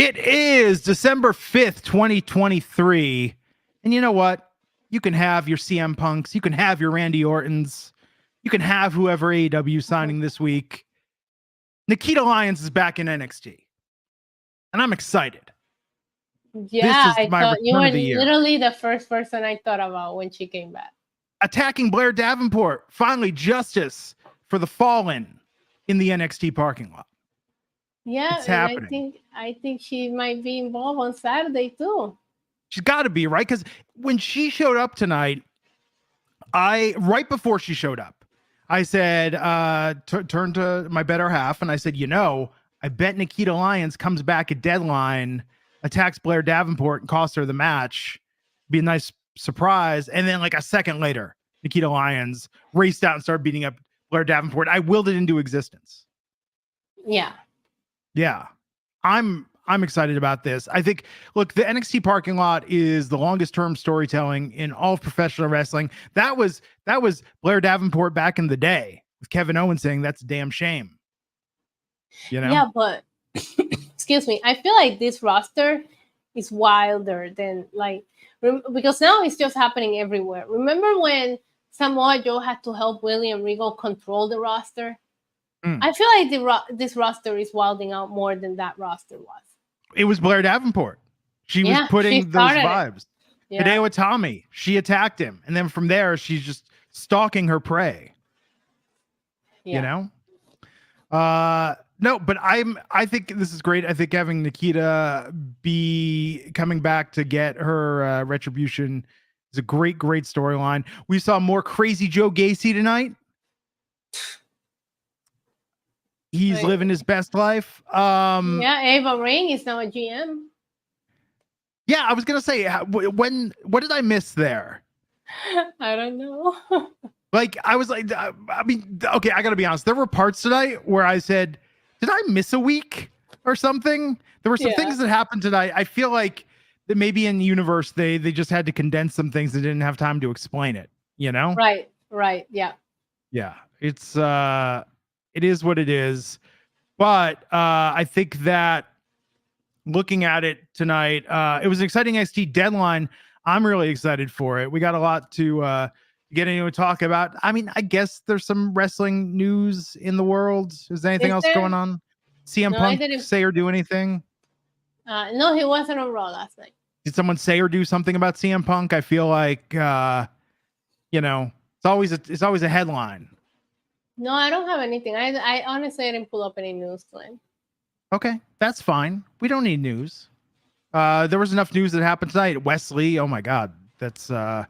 It is December 5th, 2023. And you know what? You can have your CM Punks. You can have your Randy Ortons. You can have whoever AEW signing this week. Nikita Lyons is back in NXT. And I'm excited. Yeah, I thought you were literally the first person I thought about when she came back. Attacking Blair Davenport. Finally, justice for the fallen in the NXT parking lot. Yeah, it's happening. I think she might be involved on Saturday too. She's got to be, right? Because when she showed up tonight, right before she showed up, I said, turn to my better half, and I said, I bet Nikita Lyons comes back at Deadline, attacks Blair Davenport, and costs her the match. Be a nice surprise. And then like a second later, Nikita Lyons raced out and started beating up Blair Davenport. I willed it into existence. Yeah. I'm excited about this. I think, look, the NXT parking lot is the longest term storytelling in all of professional wrestling. That was Blair Davenport back in the day with Kevin Owens saying that's a damn shame. Yeah, but excuse me. I feel like this roster is wilder than because now it's just happening everywhere. Remember when Samoa Joe had to help William Regal control the roster? I feel like this roster is wilding out more than that roster was. It was Blair Davenport. She was putting those vibes. Hideo Itami, she attacked him. And then from there, she's just stalking her prey. No, but I think this is great. I think having Nikita be coming back to get her retribution is a great storyline. We saw more crazy Joe Gacy tonight. He's living his best life. Ava Rain is now a GM. Yeah, I was gonna say, what did I miss there? I don't know. I was like, okay, I gotta be honest. There were parts tonight where I said, did I miss a week or something? There were some things that happened tonight. I feel like that maybe in the universe they just had to condense some things and didn't have time to explain it. Right. Yeah. It is what it is. But I think that looking at it tonight, it was an exciting NXT Deadline. I'm really excited for it. We got a lot to get into and talk about. I mean, I guess there's some wrestling news in the world. Is there anything else going on? CM Punk say or do anything? No, he wasn't on Raw last night. Did someone say or do something about CM Punk? I feel like, it's always a headline. No, I don't have anything. I honestly didn't pull up any news, Glenn. Okay, that's fine. We don't need news. There was enough news that happened tonight. Wesley, oh my God, that's at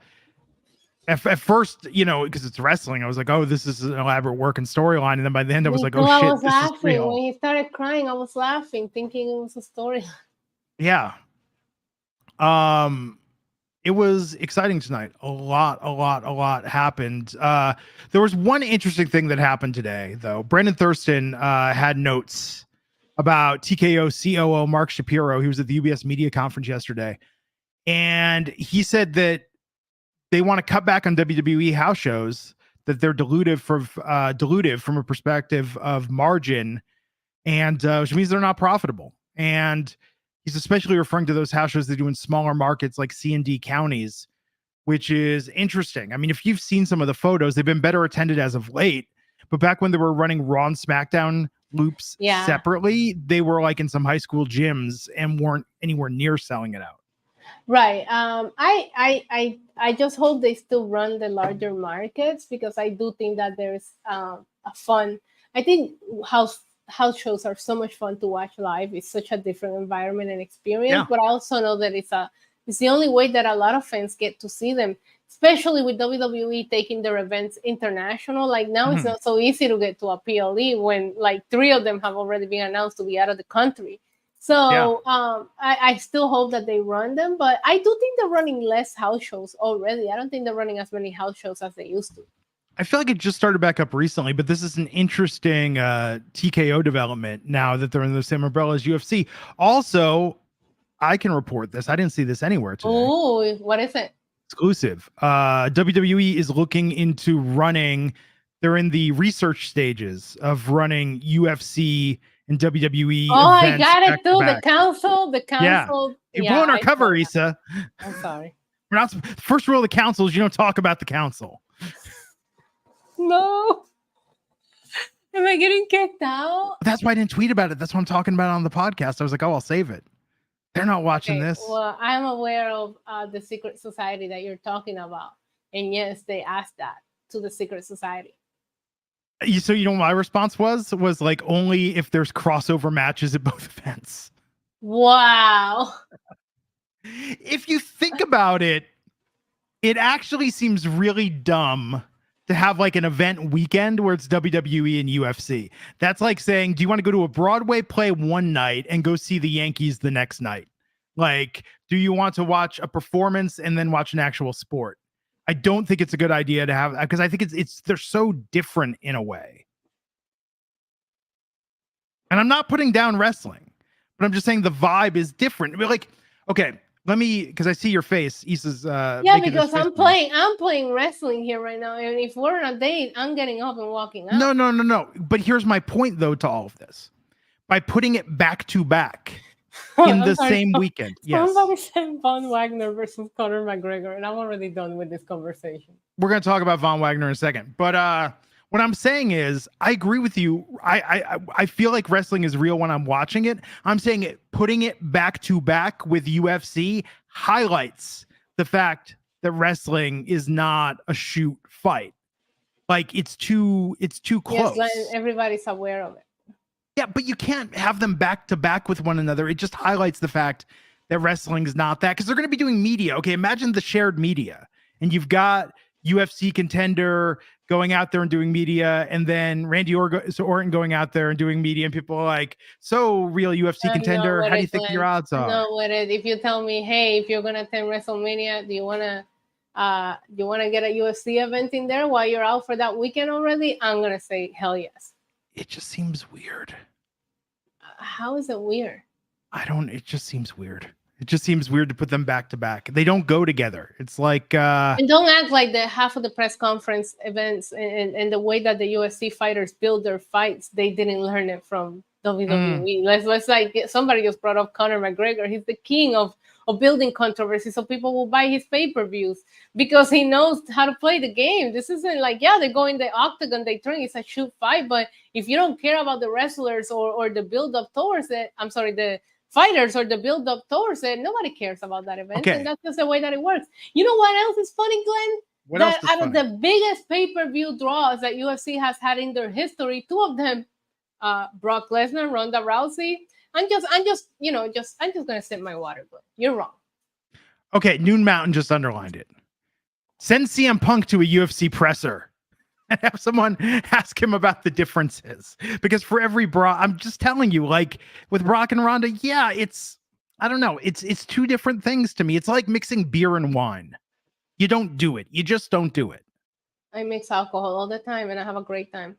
first, because it's wrestling, I was like, oh, this is an elaborate work and storyline, and then by the end, I was like, oh shit, I was laughing when he started crying. I was laughing, thinking it was a story. Yeah. It was exciting tonight. A lot happened. There was one interesting thing that happened today, though. Brandon Thurston had notes about TKO COO Mark Shapiro. He was at the UBS media conference yesterday, and he said that they want to cut back on WWE house shows, that they're dilutive from a perspective of margin, and which means they're not profitable. And he's especially referring to those house shows they do in smaller markets like C&D counties, which is interesting. I mean, if you've seen some of the photos, they've been better attended as of late. But back when they were running Raw and SmackDown loops separately, they were like in some high school gyms and weren't anywhere near selling it out. Right. I just hope they still run the larger markets, because I do think that there's a fun. I think house shows are so much fun to watch live. It's such a different environment and experience, but I also know that it's the only way that a lot of fans get to see them, especially with WWE taking their events international. Like now it's not so easy to get to a PLE when like 3 of them have already been announced to be out of the country. So I still hope that they run them, but I do think they're running less house shows already. I don't think they're running as many house shows as they used to. I feel like it just started back up recently, but this is an interesting TKO development now that they're in the same umbrella as UFC. Also, I can report this. I didn't see this anywhere today. Oh, what is it? Exclusive. WWE is looking into running. They're in the research stages of running UFC in WWE. Oh, I events got it back to too. The back. council. You're blowing our I cover, saw that. Issa. I'm sorry. We're not. First rule of the council is you don't talk about the council. No. Am I getting kicked out? But that's why I didn't tweet about it. That's what I'm talking about on the podcast. I was like, oh, I'll save it. They're not watching this. Well, I'm aware of the secret society that you're talking about. And yes, they asked that to the secret society. So you know what my response was like only if there's crossover matches at both events. Wow. If you think about it, it actually seems really dumb to have like an event weekend where it's WWE and UFC. That's like saying, do you want to go to a Broadway play one night and go see the Yankees the next night? Like, do you want to watch a performance and then watch an actual sport? I don't think it's a good idea to have, because I think they're so different in a way. And I'm not putting down wrestling, but I'm just saying the vibe is different. Like, okay, let me, because I see your face. Issa's because I'm playing wrestling here right now. And if we're on a date, I'm getting up and walking out. No. But here's my point though to all of this. By putting it back to back in the same weekend. Yes. Somebody said Von Wagner versus Conor McGregor, and I'm already done with this conversation. We're gonna talk about Von Wagner in a second. But what I'm saying is, I agree with you. I feel like wrestling is real when I'm watching it. I'm saying it, putting it back to back with UFC highlights the fact that wrestling is not a shoot fight. Like it's too close. Yes, everybody's aware of it. Yeah, but you can't have them back to back with one another. It just highlights the fact that wrestling is not that, because they're going to be doing media. Okay, imagine the shared media, and you've got UFC Contender going out there and doing media, and then Randy Orton going out there and doing media, and people are like, so real UFC Contender, how do you think your odds are? No, if you tell me, hey, if you're gonna attend WrestleMania, do you wanna get a UFC event in there while you're out for that weekend already? I'm gonna say hell yes. It just seems weird. How is it weird? It just seems weird. It just seems weird to put them back to back. They don't go together. It's like and don't act like the half of the press conference events and the way that the UFC fighters build their fights, they didn't learn it from WWE. Let's like somebody just brought up Conor McGregor. He's the king of building controversy, so people will buy his pay-per-views because he knows how to play the game. This isn't like, they go in the octagon, they train, it's a shoot fight, but if you don't care about the wrestlers or the build-up towards it, the fighters or the build-up towards it, nobody cares about that event. Okay. And that's just the way that it works. You know what else is funny, Glenn? Out of the biggest pay-per-view draws that UFC has had in their history, two of them, Brock Lesnar, Ronda Rousey. I'm just gonna sip my water, Glenn. You're wrong. Okay, Noon Mountain just underlined it. Send CM Punk to a UFC presser and have someone ask him about the differences. Because for every Brock, I'm just telling you, like with Brock and Ronda, I don't know. It's two different things to me. It's like mixing beer and wine. You don't do it. You just don't do it. I mix alcohol all the time and I have a great time.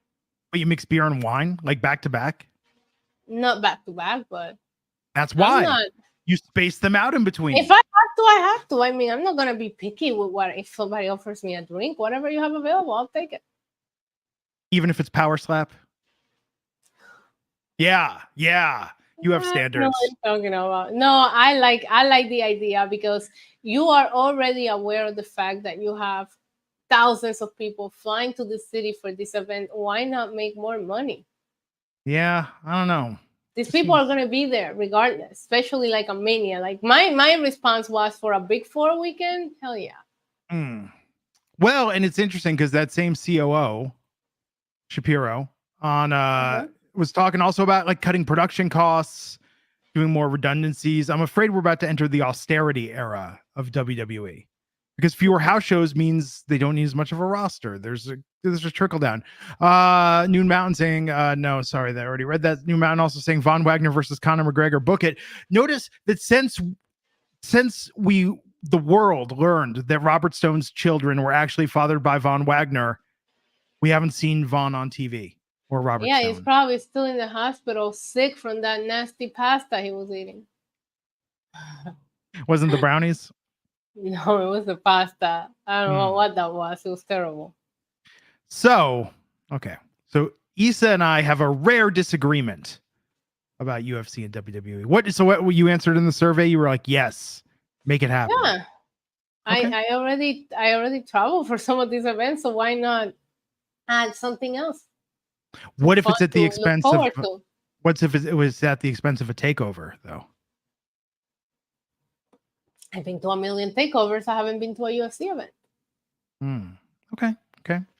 But you mix beer and wine, like back to back? Not back to back, but that's why you space them out in between. If I have to. I mean, I'm not gonna be picky with if somebody offers me a drink, whatever you have available, I'll take it. Even if it's power slap. Yeah. You have standards. Talking about. No, I like the idea because you are already aware of the fact that you have thousands of people flying to the city for this event. Why not make more money? Yeah, I don't know. These people are going to be there regardless, especially like a Mania. Like my response was for a Big Four weekend. Hell yeah. Well, and it's interesting because that same COO, Shapiro, was talking also about like cutting production costs, doing more redundancies. I'm afraid we're about to enter the austerity era of WWE because fewer house shows means they don't need as much of a roster. There's a trickle down. Noon Mountain saying, no, sorry, I already read that. Noon Mountain also saying Von Wagner versus Conor McGregor, book it. Notice that since the world learned that Robert Stone's children were actually fathered by Von Wagner, we haven't seen Von on TV or Robert Stone. He's probably still in the hospital sick from that nasty pasta he was eating. Wasn't the brownies? No, it was the pasta. I don't know what that was. It was terrible. So, okay. So Issa and I have a rare disagreement about UFC and WWE. So what you answered in the survey? You were like, yes, make it happen. Yeah. Okay. I already travel for some of these events, so why not add something else? What if it's Fun at the to look expense of? forward to. What's if it was at the expense of a takeover, though? I've been to a million takeovers. I haven't been to a UFC event. Okay.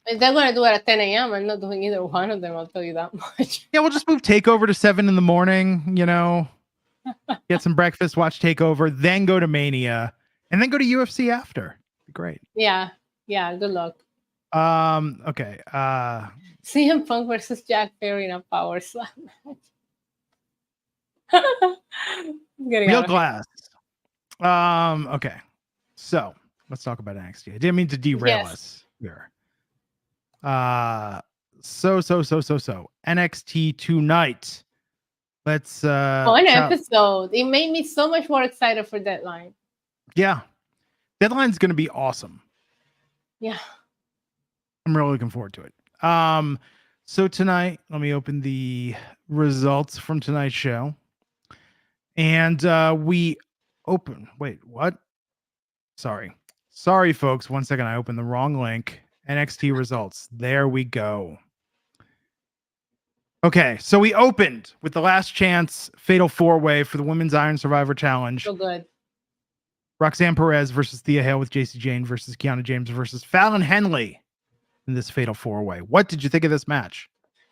If they're gonna do it at 10 a.m., I'm not doing either one of them. I'll tell you that much. Yeah, we'll just move takeover to 7 a.m. You know, get some breakfast, watch takeover, then go to Mania, and then go to UFC after. Be great. Yeah. Good luck. Okay. CM Punk versus Jack Perry in a power slam match. Real glass. Okay. So let's talk about NXT. I didn't mean to derail us here. So NXT tonight. Let's fun episode. It made me so much more excited for Deadline. Yeah. Deadline's gonna be awesome. Yeah. I'm really looking forward to it. So tonight, let me open the results from tonight's show. And we open. Wait, what? Sorry, folks. 1 second. I opened the wrong link. NXT results. There we go. Okay, so we opened with the last chance fatal 4-way for the Women's Iron Survivor Challenge. So good. Roxanne Perez versus Thea Hale with JC Jane versus Kiana James versus Fallon Henley in this fatal 4-way. What did you think of this match?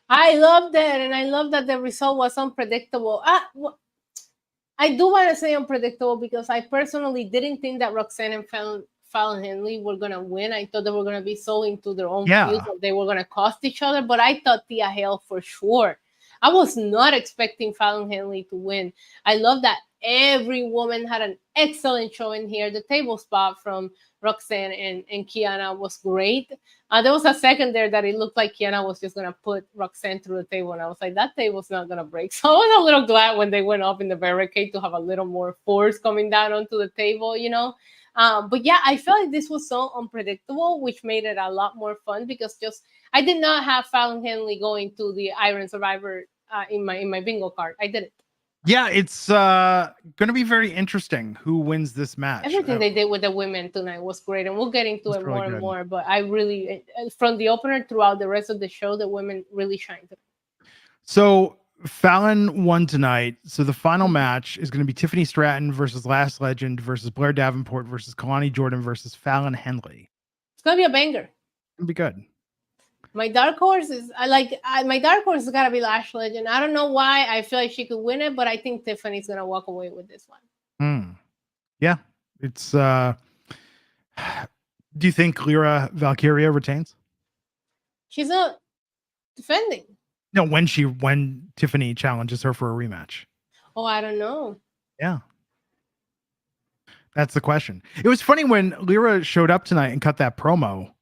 I loved it, and I love that the result was unpredictable. I do want to say unpredictable because I personally didn't think that Roxanne and Fallon Henley were going to win. I thought they were going to be so into their own fields that they were going to cost each other, but I thought Thea Hale for sure. I was not expecting Fallon Henley to win. I love that every woman had an excellent showing here. The table spot from Roxanne and Kiana was great. There was a second there that it looked like Kiana was just going to put Roxanne through the table, and I was like, that table's not going to break. So I was a little glad when they went up in the barricade to have a little more force coming down onto the table, you know. But yeah, I felt like this was so unpredictable, which made it a lot more fun because I did not have Fallon Henley going to the Iron Survivor in my bingo card. I didn't. Yeah, it's going to be very interesting who wins this match. Everything they did with the women tonight was great, and we'll get into it more and more. But I really, from the opener throughout the rest of the show, the women really shined. So Fallon won tonight. So the final match is going to be Tiffany Stratton versus Last Legend versus Blair Davenport versus Kalani Jordan versus Fallon Henley. It's going to be a banger. It's going to be good. My dark horse is my dark horse has got to be Lash Legend. I don't know why I feel like she could win it, but I think Tiffany's gonna walk away with this one. Yeah, it's. Do you think Lyra Valkyria retains? She's not defending. No, when Tiffany challenges her for a rematch. Oh, I don't know. Yeah. That's the question. It was funny when Lyra showed up tonight and cut that promo.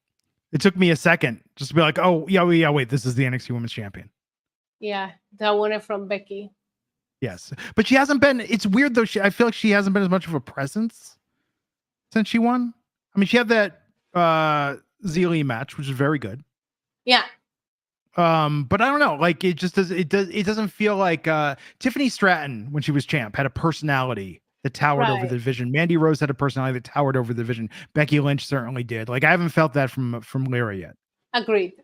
It took me a second just to be like, oh, yeah, wait, this is the NXT Women's Champion. Yeah, that won it from Becky. Yes. But she hasn't been, it's weird though, I feel like she hasn't been as much of a presence since she won. I mean, she had that Zealy match, which is very good. Yeah. But I don't know, like it doesn't feel like Tiffany Stratton, when she was champ, had a personality that towered over the division. Mandy Rose had a personality that towered over the division. Becky Lynch certainly did. Like I haven't felt that from Lyra yet. Agreed.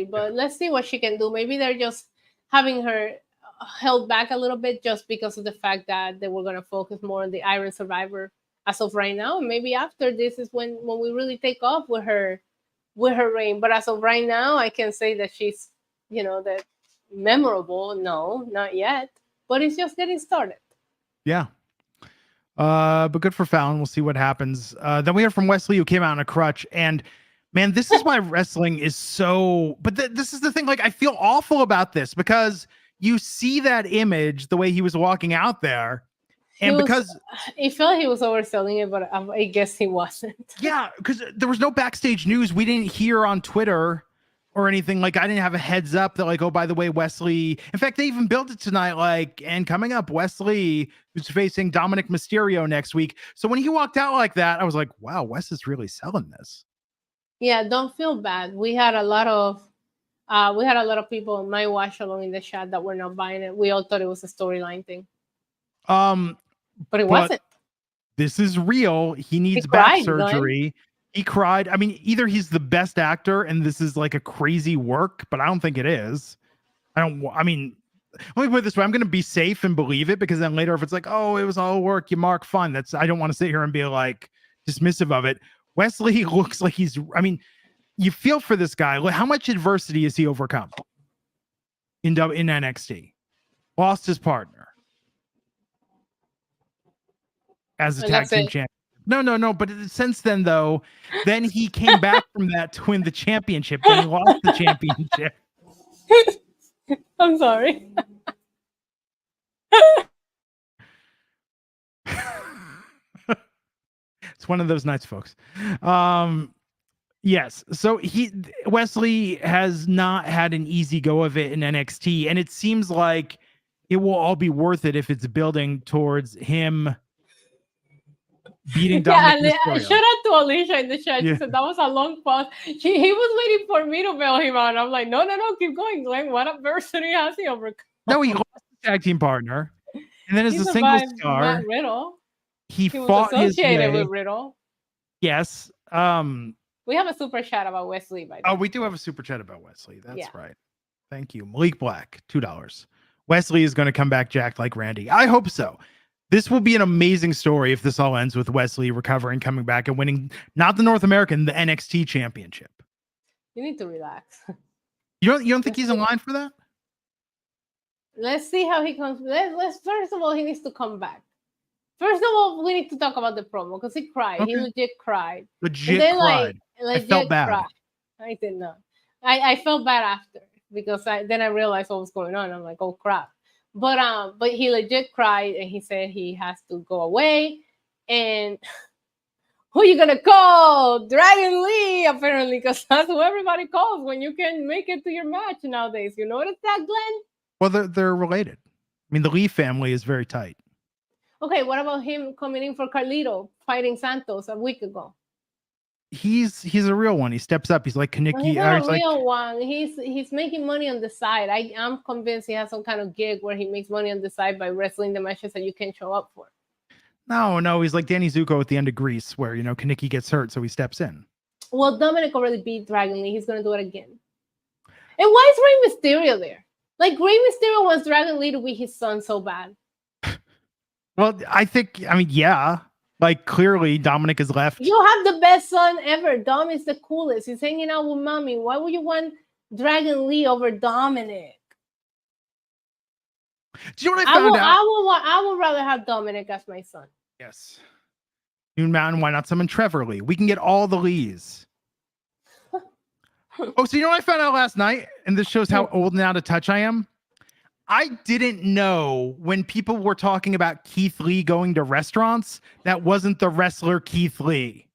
But let's see what she can do. Maybe they're just having her held back a little bit just because of the fact that they were going to focus more on the Iron Survivor as of right now. And maybe after this is when we really take off with her reign. But as of right now, I can say that she's, that memorable. No, not yet. But it's just getting started. Yeah. But good for Fallon. We'll see what happens. Then we heard from Wesley, who came out in a crutch. And man, this is why wrestling is so. But this is the thing. Like, I feel awful about this because you see that image the way he was walking out there, and because he felt he was overselling it, but I guess he wasn't. Yeah, because there was no backstage news. We didn't hear on Twitter or anything. Like, I didn't have a heads up that, like, oh, by the way, Wesley. In fact, they even built it tonight. Like, and coming up, Wesley, who's facing Dominic Mysterio next week. So when he walked out like that, I was like, wow, Wes is really selling this. Yeah, don't feel bad. We had a lot of We had a lot of people in my watch along in the chat that were not buying it. We all thought it was a storyline thing. But it wasn't. This is real. He needs back surgery. He cried. I mean, either he's the best actor and this is like a crazy work, but I don't think it is. I mean, let me put it this way. I'm going to be safe and believe it, because then later if it's like, oh, it was all work, you mark fun. I don't want to sit here and be like dismissive of it. Wesley looks like I mean, you feel for this guy. How much adversity has he overcome in NXT? Lost his partner as a tag team champion. No. But since then, though, then he came back from that to win the championship. Then he lost the championship. I'm sorry. It's one of those nights, folks. Yes. So Wesley has not had an easy go of it in NXT, and it seems like it will all be worth it if it's building towards him beating Dominic. Yeah, shout out to Alicia in the chat. She said that was a long pause. He was waiting for me to bail him out. I'm like, no, keep going, Glenn. What adversity has he overcome? No, he lost his tag team partner, and then as a single star, Riddle. He fought associated his way. with Riddle. Yes. We have a super chat about Wesley. We do have a super chat about Wesley. That's right. Thank you, Malik Black, $2. Wesley is going to come back jacked like Randy. I hope so. This will be an amazing story if this all ends with Wesley recovering, coming back, and winning not the North American, the NXT championship. You need to relax. You don't think he's in line for that? Let's see how he comes. Let's first of all, he needs to come back. First of all, we need to talk about the promo because he cried. Okay. He legit cried. Legit cried. I felt bad. Cried. I did not. I felt bad after because then I realized what was going on. I'm like, oh crap. But he legit cried and he said he has to go away. And who are you gonna call? Dragon Lee, apparently, because that's who everybody calls when you can make it to your match nowadays. You notice that, Glenn? Well, they're related. I mean, the Lee family is very tight. Okay, what about him coming in for Carlito fighting Santos a week ago? He's a real one. He steps up. He's like Kaneki. He's not a real one. He's making money on the side. I'm convinced he has some kind of gig where he makes money on the side by wrestling the matches that you can't show up for. No, he's like Danny Zuko at the end of Grease, where Kaneki gets hurt, so he steps in. Well, Dominic already beat Dragon Lee. He's gonna do it again. And why is Rey Mysterio there? Like Rey Mysterio wants Dragon Lee to be his son so bad. Well, yeah. Like, clearly, Dominic is left. You have the best son ever. Dom is the coolest. He's hanging out with mommy. Why would you want Dragon Lee over Dominic? Do you know what I found out? I would rather have Dominic as my son. Yes. Moon Mountain, why not summon Trevor Lee? We can get all the Lees. Oh, so you know what I found out last night? And this shows how old and out of touch I am. I didn't know when people were talking about Keith Lee going to restaurants, that wasn't the wrestler Keith Lee.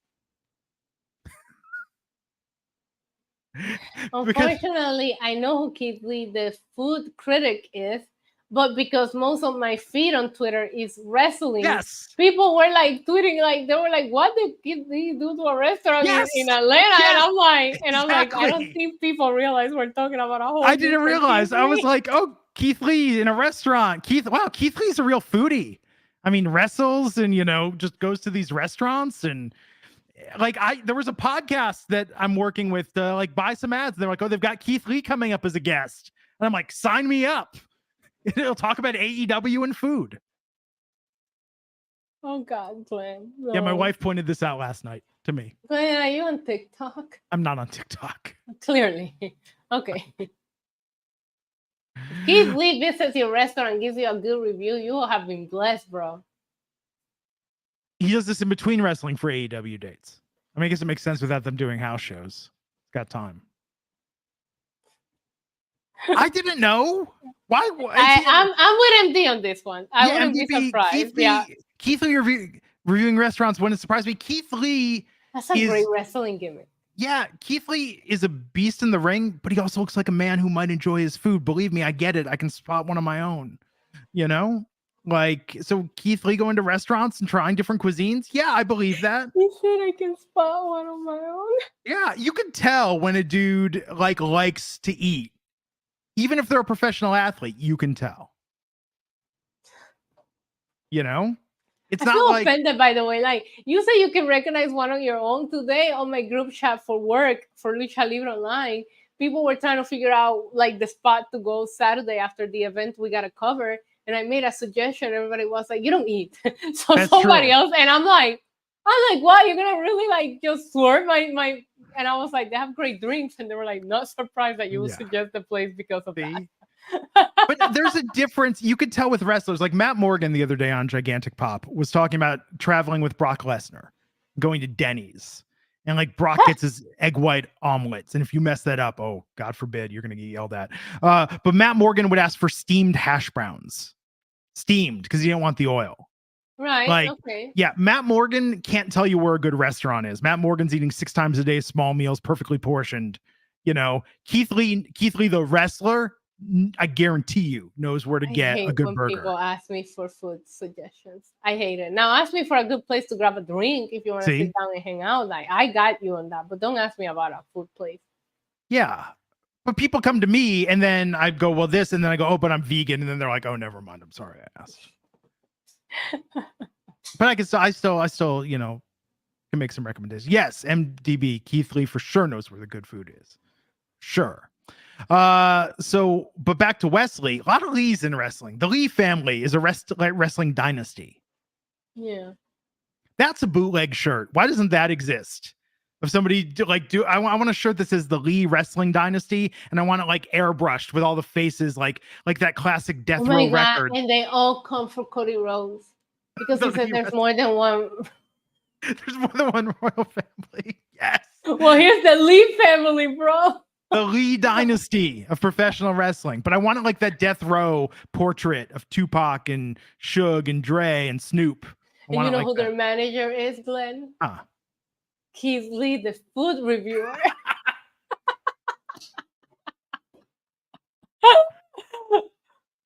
Unfortunately, I know who Keith Lee, the food critic, is, but because most of my feed on Twitter is wrestling, people were like tweeting, like they were like, "What did Keith Lee do to a restaurant in Atlanta?" Yes. And I'm like, I don't think people realize we're talking about a whole. I didn't realize. I was like, oh, Keith Lee in a restaurant. Keith Lee's a real foodie. I mean, wrestles and just goes to these restaurants and there was a podcast that I'm working with to buy some ads. They're like, oh, they've got Keith Lee coming up as a guest, and I'm like, sign me up. It'll talk about AEW and food. Oh God, Glenn. No. Yeah, my wife pointed this out last night to me. Glenn, are you on TikTok? I'm not on TikTok. Clearly. Okay. Keith Lee visits your restaurant and gives you a good review. You have been blessed, bro. He does this in between wrestling for AEW dates. I mean, I guess it makes sense without them doing house shows. Got time. I didn't know. Why? I'm with MD on this one. I wouldn't be surprised. Keith Lee reviewing restaurants wouldn't surprise me. Keith Lee. That's a great wrestling gimmick. Yeah, Keith Lee is a beast in the ring, but he also looks like a man who might enjoy his food. Believe me, I get it. I can spot one of my own. Like, so Keith Lee going to restaurants and trying different cuisines? Yeah, I believe that. He said I can spot one on my own. Yeah, you can tell when a dude like likes to eat. Even if they're a professional athlete, you can tell. You know? It's I not feel like offended, by the way. Like, you say you can recognize one on your own. Today on my group chat for work for Lucha Libre Online, people were trying to figure out like the spot to go Saturday after the event we gotta cover. And I made a suggestion. Everybody was like, "You don't eat." So That's somebody true. else, and I'm like, what? You're gonna really like just swerve my? And I was like, they have great drinks, and they were like, not surprised that you would Yeah. suggest the place because of that. See? But there's a difference. You could tell with wrestlers. Like Matt Morgan the other day on Gigantic Pop was talking about traveling with Brock Lesnar, going to Denny's. And like Brock gets his egg white omelets. And if you mess that up, oh, God forbid, you're going to get yelled at. But Matt Morgan would ask for steamed hash browns. Steamed, because he didn't want the oil. Right. Like, okay. yeah, Matt Morgan can't tell you where a good restaurant is. Matt Morgan's eating 6 times a day, small meals, perfectly portioned. You know, Keith Lee, the wrestler, I guarantee you knows where to get a good when burger. People ask me for food suggestions. I hate it. Now ask me for a good place to grab a drink if you want to sit down and hang out. Like, I got you on that, but don't ask me about a food place. Yeah. But people come to me and then I go, well, this, and then I go, oh, but I'm vegan. And then they're like, oh, never mind. I'm sorry I asked. But I still, you know, can make some recommendations. Yes, MDB, Keith Lee for sure knows where the good food is. Sure. So, but back to Wesley, a lot of Lees in wrestling. The Lee family is a wrestling dynasty. Yeah. That's a bootleg shirt. Why doesn't that exist? If somebody I want a shirt that says the Lee Wrestling Dynasty, and I want it like airbrushed with all the faces, like that classic Death Row record. And they all come for Cody Rhodes because he said there's more than one. There's more than one royal family. Yes. Well, here's the Lee family, bro. The Lee Dynasty of professional wrestling. But I want it like that Death Row portrait of Tupac and Suge and Dre and Snoop. And you know who their manager is, Glenn? Keith Lee, the food reviewer.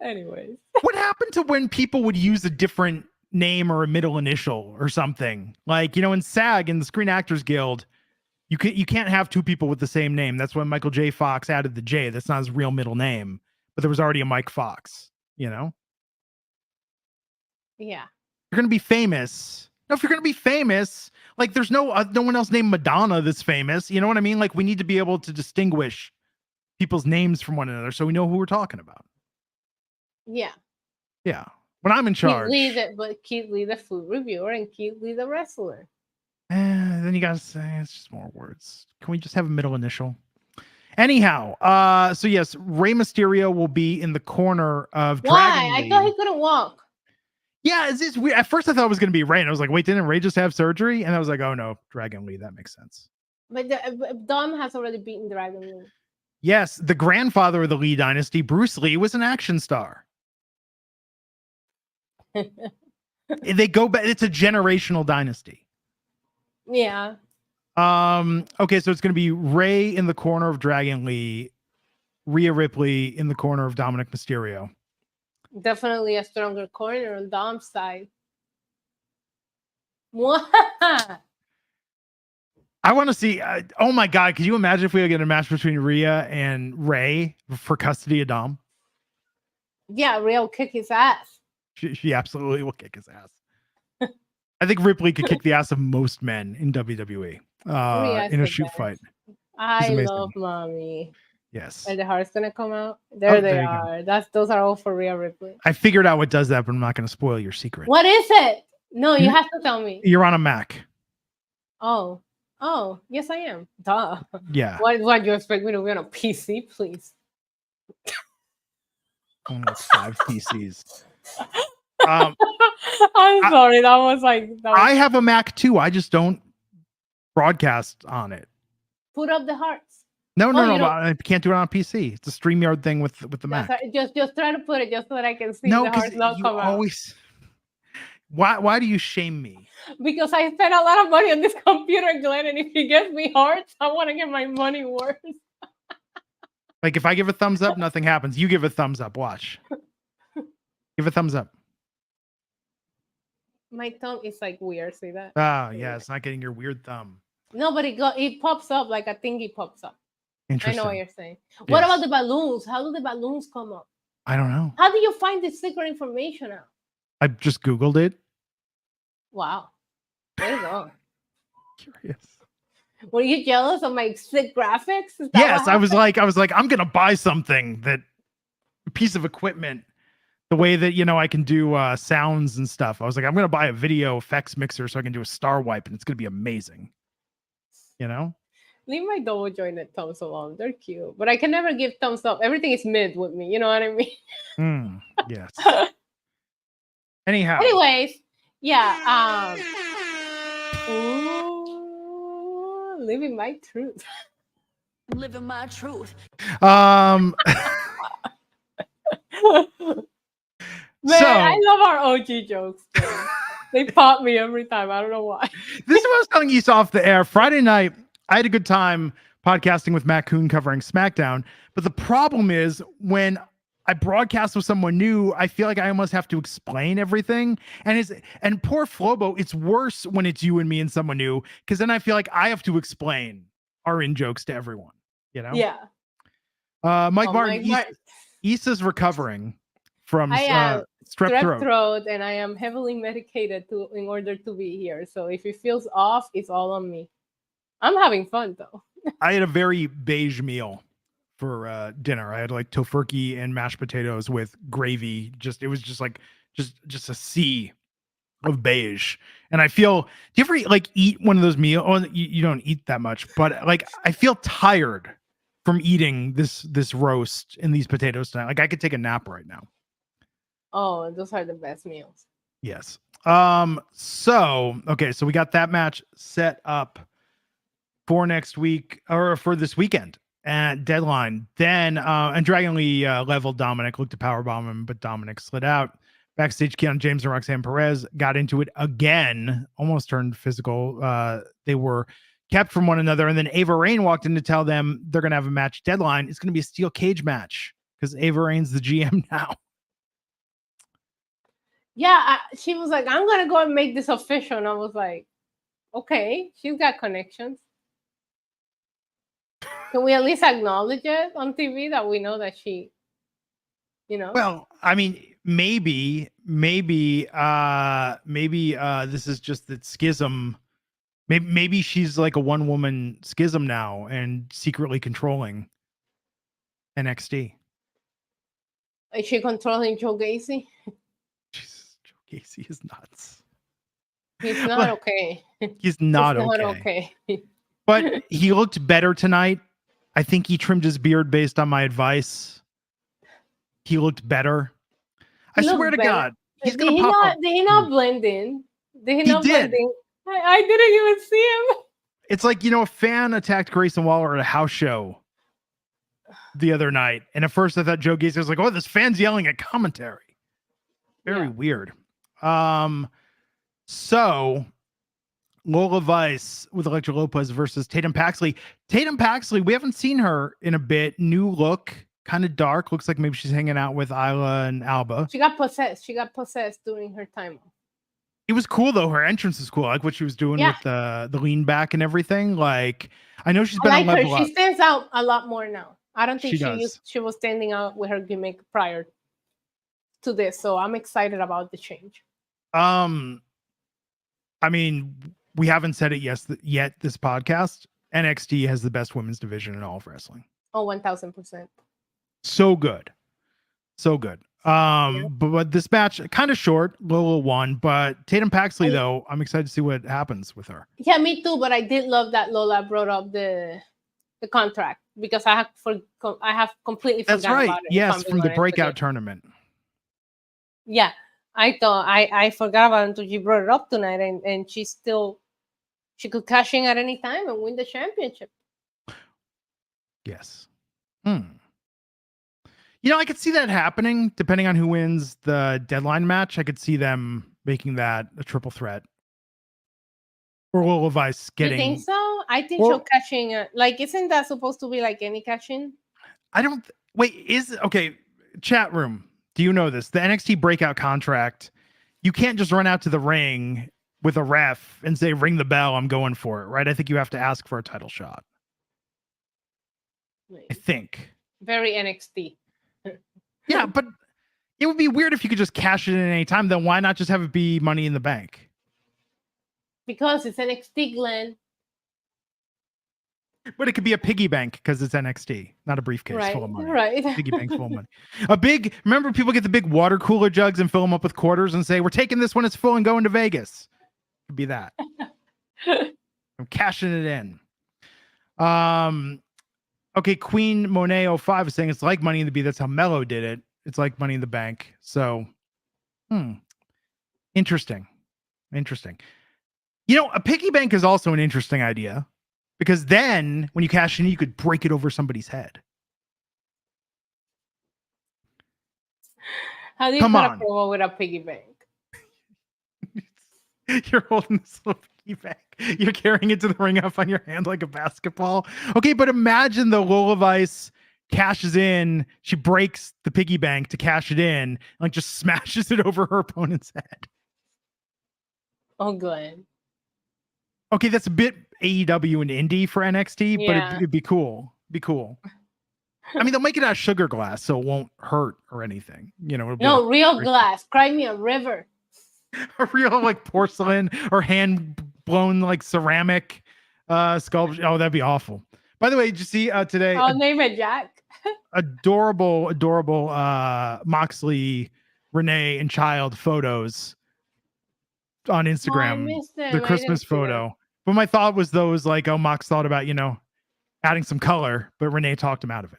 Anyways. What happened to when people would use a different name or a middle initial or something? Like, you know, in SAG, in the Screen Actors Guild, you can't have two people with the same name. That's when Michael J. Fox added the J. That's not his real middle name. But there was already a Mike Fox, you know? Yeah. You're going to be famous. No, if you're going to be famous, like there's no one else named Madonna that's famous. You know what I mean? Like we need to be able to distinguish people's names from one another so we know who we're talking about. Yeah. Yeah. When I'm in charge. Keith Lee, the food reviewer, and Keith Lee, the wrestler. Then you got to say it's just more words. Can we just have a middle initial? Anyhow, so yes, Rey Mysterio will be in the corner of Dragon Lee. I thought he couldn't walk. Yeah, it's weird. At first I thought it was going to be Rey, and I was like, wait, didn't Rey just have surgery? And I was like, oh no, Dragon Lee, that makes sense. But Dom has already beaten Dragon Lee. Yes, the grandfather of the Lee dynasty, Bruce Lee, was an action star. They go back, it's a generational dynasty. Yeah. Okay, so it's going to be Rey in the corner of Dragon Lee, Rhea Ripley in the corner of Dominic Mysterio. Definitely a stronger corner on Dom's side. I want to see. Oh my God! Could you imagine if we get a match between Rhea and Rey for custody of Dom? Yeah, Rhea will kick his ass. She absolutely will kick his ass. I think Ripley could kick the ass of most men in WWE in a shoot fight. I love Mommy. Yes. And the heart's gonna come out. There they are. Those are all for Rhea Ripley. I figured out what does that, but I'm not going to spoil your secret. What is it? No, you have to tell me. You're on a Mac. Oh, yes, I am. Duh. Yeah. Why do you expect me to be on a PC, please? Only 5 PCs. I'm sorry. That was I have a Mac too. I just don't broadcast on it. Put up the hearts. No. I can't do it on a PC. It's a StreamYard thing with the Mac. Just try to put it just so that I can see the hearts not come out. Why do you shame me? Because I spent a lot of money on this computer, Glenn, and if he gets me hearts, I want to get my money worth. Like if I give a thumbs up, nothing happens. You give a thumbs up. Watch. Give a thumbs up. My thumb is like weird. See that? Ah, yeah, it's not getting your weird thumb. No, but it pops up like a thingy pops up. I know what Interesting. you're saying. What Yes. about the balloons? How do the balloons come up? I don't know. How do you find this secret information out? I just Googled it. Wow. Way to go. Curious. Were you jealous of my sick graphics? Is that Yes, what I was happened? like, I'm gonna buy something that a piece of equipment, the way that I can do sounds and stuff. I was like, I'm gonna buy a video effects mixer so I can do a star wipe, and it's gonna be amazing. Leave my double jointed thumbs alone. They're cute. But I can never give thumbs up. Everything is mid with me. You know what I mean? Yes. Anyhow. Anyways, yeah. Ooh, living my truth. Living my truth. Man, So I love our OG jokes. Man. They pop me every time. I don't know why. this is what I was telling you off the air. Friday night, I had a good time podcasting with Matt Kuhn covering SmackDown. But the problem is when I broadcast with someone new, I feel like I almost have to explain everything. And poor Flobo, it's worse when it's you and me and someone new, because then I feel like I have to explain our in jokes to everyone. Yeah. Mike Martin, Issa's recovering from strep throat, and I am heavily medicated in order to be here. So if it feels off, it's all on me. I'm having fun though. I had a very beige meal for dinner. I had like tofurkey and mashed potatoes with gravy. It was just a sea of beige. And I feel, do you ever eat one of those meals? Oh, you don't eat that much, but like I feel tired from eating this roast and these potatoes tonight. Like I could take a nap right now. Oh, those are the best meals. Yes. So we got that match set up for next week or for this weekend at Deadline. Then and Dragon Lee leveled Dominic, looked to powerbomb him, but Dominic slid out. Backstage, Keon James and Roxanne Perez got into it again, almost turned physical. They were kept from one another, and then Ava Raine walked in to tell them they're gonna have a match Deadline. It's gonna be a steel cage match because Ava Raine's the GM now. Yeah, she was like, I'm gonna go and make this official, and I was like, okay, she's got connections. Can we at least acknowledge it on TV that we know that she, Well, I mean, maybe this is just that schism. Maybe she's like a one-woman schism now and secretly controlling NXT. Is she controlling Joe Gacy? Jesus, Joe Gacy is nuts. He's not okay. He's not okay. But he looked better tonight. I think he trimmed his beard based on my advice. He looked better. I swear to God, he's gonna pop up. Did he not blend in? Did he not did. blend in? I didn't even see him. It's like, a fan attacked Grayson Waller at a house show the other night. And at first I thought Joe Gacy was like, oh, this fan's yelling at commentary. Very weird. So Lola Vice with Elektra Lopez versus Tatum Paxley. Tatum Paxley, we haven't seen her in a bit. New look, kind of dark. Looks like maybe she's hanging out with Isla and Alba. She got possessed. During her time off. It was cool though. Her entrance is cool. I like what she was doing with the lean back and everything. Like, I know she's been on level up. She stands out a lot more now. I don't think she was standing out with her gimmick prior to this. So I'm excited about the change. I mean, we haven't said it yet this podcast. NXT has the best women's division in all of wrestling. Oh, 1000%. So good. But this match kind of short, Lola won, but Tatum Paxley though, I'm excited to see what happens with her. Yeah, me too, but I did love that Lola brought up the contract because I have completely forgotten about it. That's right. Yes, from the breakout tournament. Yeah. I thought I forgot about it until she brought it up tonight, and she could cash in at any time and win the championship. Yes. I could see that happening depending on who wins the Deadline match. I could see them making that a triple threat. Or Lola Vice getting. You think so? I think she'll cash in. Isn't that supposed to be like any cash in? I don't. Wait, chat room. Do you know this? The NXT breakout contract you can't just run out to the ring with a ref and say, ring the bell, I'm going for it, right? I think you have to ask for a title shot. I think. Very NXT. Yeah, but it would be weird if you could just cash it in any time. Then why not just have it be Money in the Bank? Because it's NXT, Glenn. But it could be a piggy bank because it's NXT, not a briefcase full of money. Right. Piggy bank full of money. Remember people get the big water cooler jugs and fill them up with quarters and say, we're taking this when it's full and going to Vegas. It could be that. I'm cashing it in. Okay, Queen Monet 05 is saying it's like Money in the Bank. That's how Mello did it. It's like Money in the Bank. So, interesting. You know, a piggy bank is also an interesting idea because then when you cash in, you could break it over somebody's head. How do you cut a promo with a piggy bank? You're holding this little piggy bank. You're carrying it to the ring up on your hand like a basketball. Okay, but imagine the Lola Vice cashes in. She breaks the piggy bank to cash it in, and like just smashes it over her opponent's head. Oh, Glenn. Okay, that's a bit AEW and indie for NXT, but it'd be cool. I mean, they'll make it out of sugar glass, so it won't hurt or anything. You know, no, real glass. Cry me a river. A real like porcelain or hand blown like ceramic sculpture. Oh, that'd be awful. By the way, did you see today? I'll name it Jack. adorable Moxley, Renee, and Child photos on Instagram. The Christmas photo. But my thought was those like, oh, Mox thought about, you know, adding some color, but Renee talked him out of it.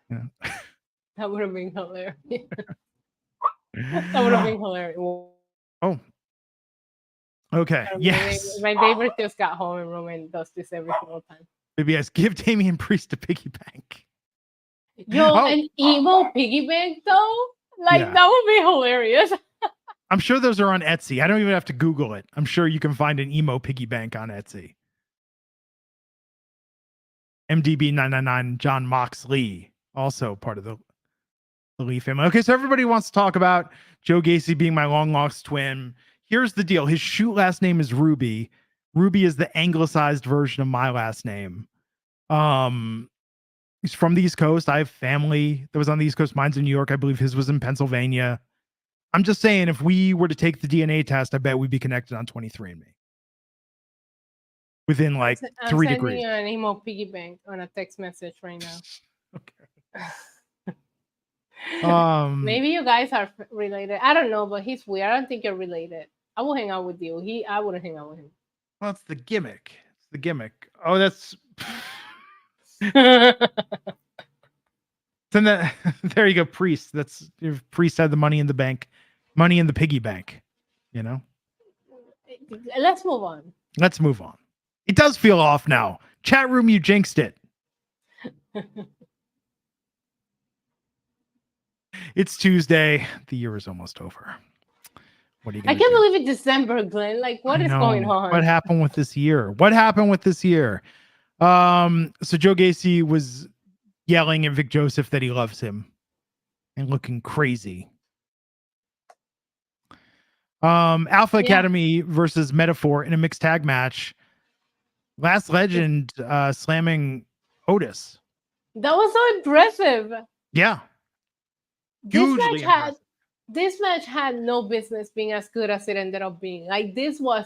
Yeah. That would have been hilarious. That would have been hilarious. Oh. Okay. Yes. My neighbor just got home and Roman does this every single time. Maybe yes. Give Damian Priest a piggy bank. Yo, an emo piggy bank though? Like that would be hilarious. I'm sure those are on Etsy. I don't even have to Google it. I'm sure you can find an emo piggy bank on Etsy. MDB 999 John Moxley, also part of the Lee family. Okay, so everybody wants to talk about Joe Gacy being my long lost twin. Here's the deal. His shoot last name is Ruby. Ruby is the anglicized version of my last name. He's from the East Coast. I have family that was on the East Coast. Mine's in New York. I believe his was in Pennsylvania. I'm just saying, if we were to take the DNA test, I bet we'd be connected on 23andMe. Within like 3 degrees. I'm sending you an emo piggy bank on a text message right now. Maybe you guys are related. I don't know, but he's weird. I don't think you're related. I will hang out with you. I wouldn't hang out with him. Well, that's the gimmick. It's the gimmick. Oh, that's. Then that there you go, Priest. That's your Priest had the money in the bank, money in the piggy bank. You know. Let's move on. It does feel off now. Chat room, you jinxed it. It's Tuesday. The year is almost over. What are you? I can't believe it's December, Glenn. Like, what is going on? What happened with this year? So Joe Gacy was yelling at Vic Joseph that he loves him and looking crazy. Alpha Academy versus Metaphor in a mixed tag match. Last Legend slamming Otis. That was so impressive. Yeah. This match had no business being as good as it ended up being. Like, this was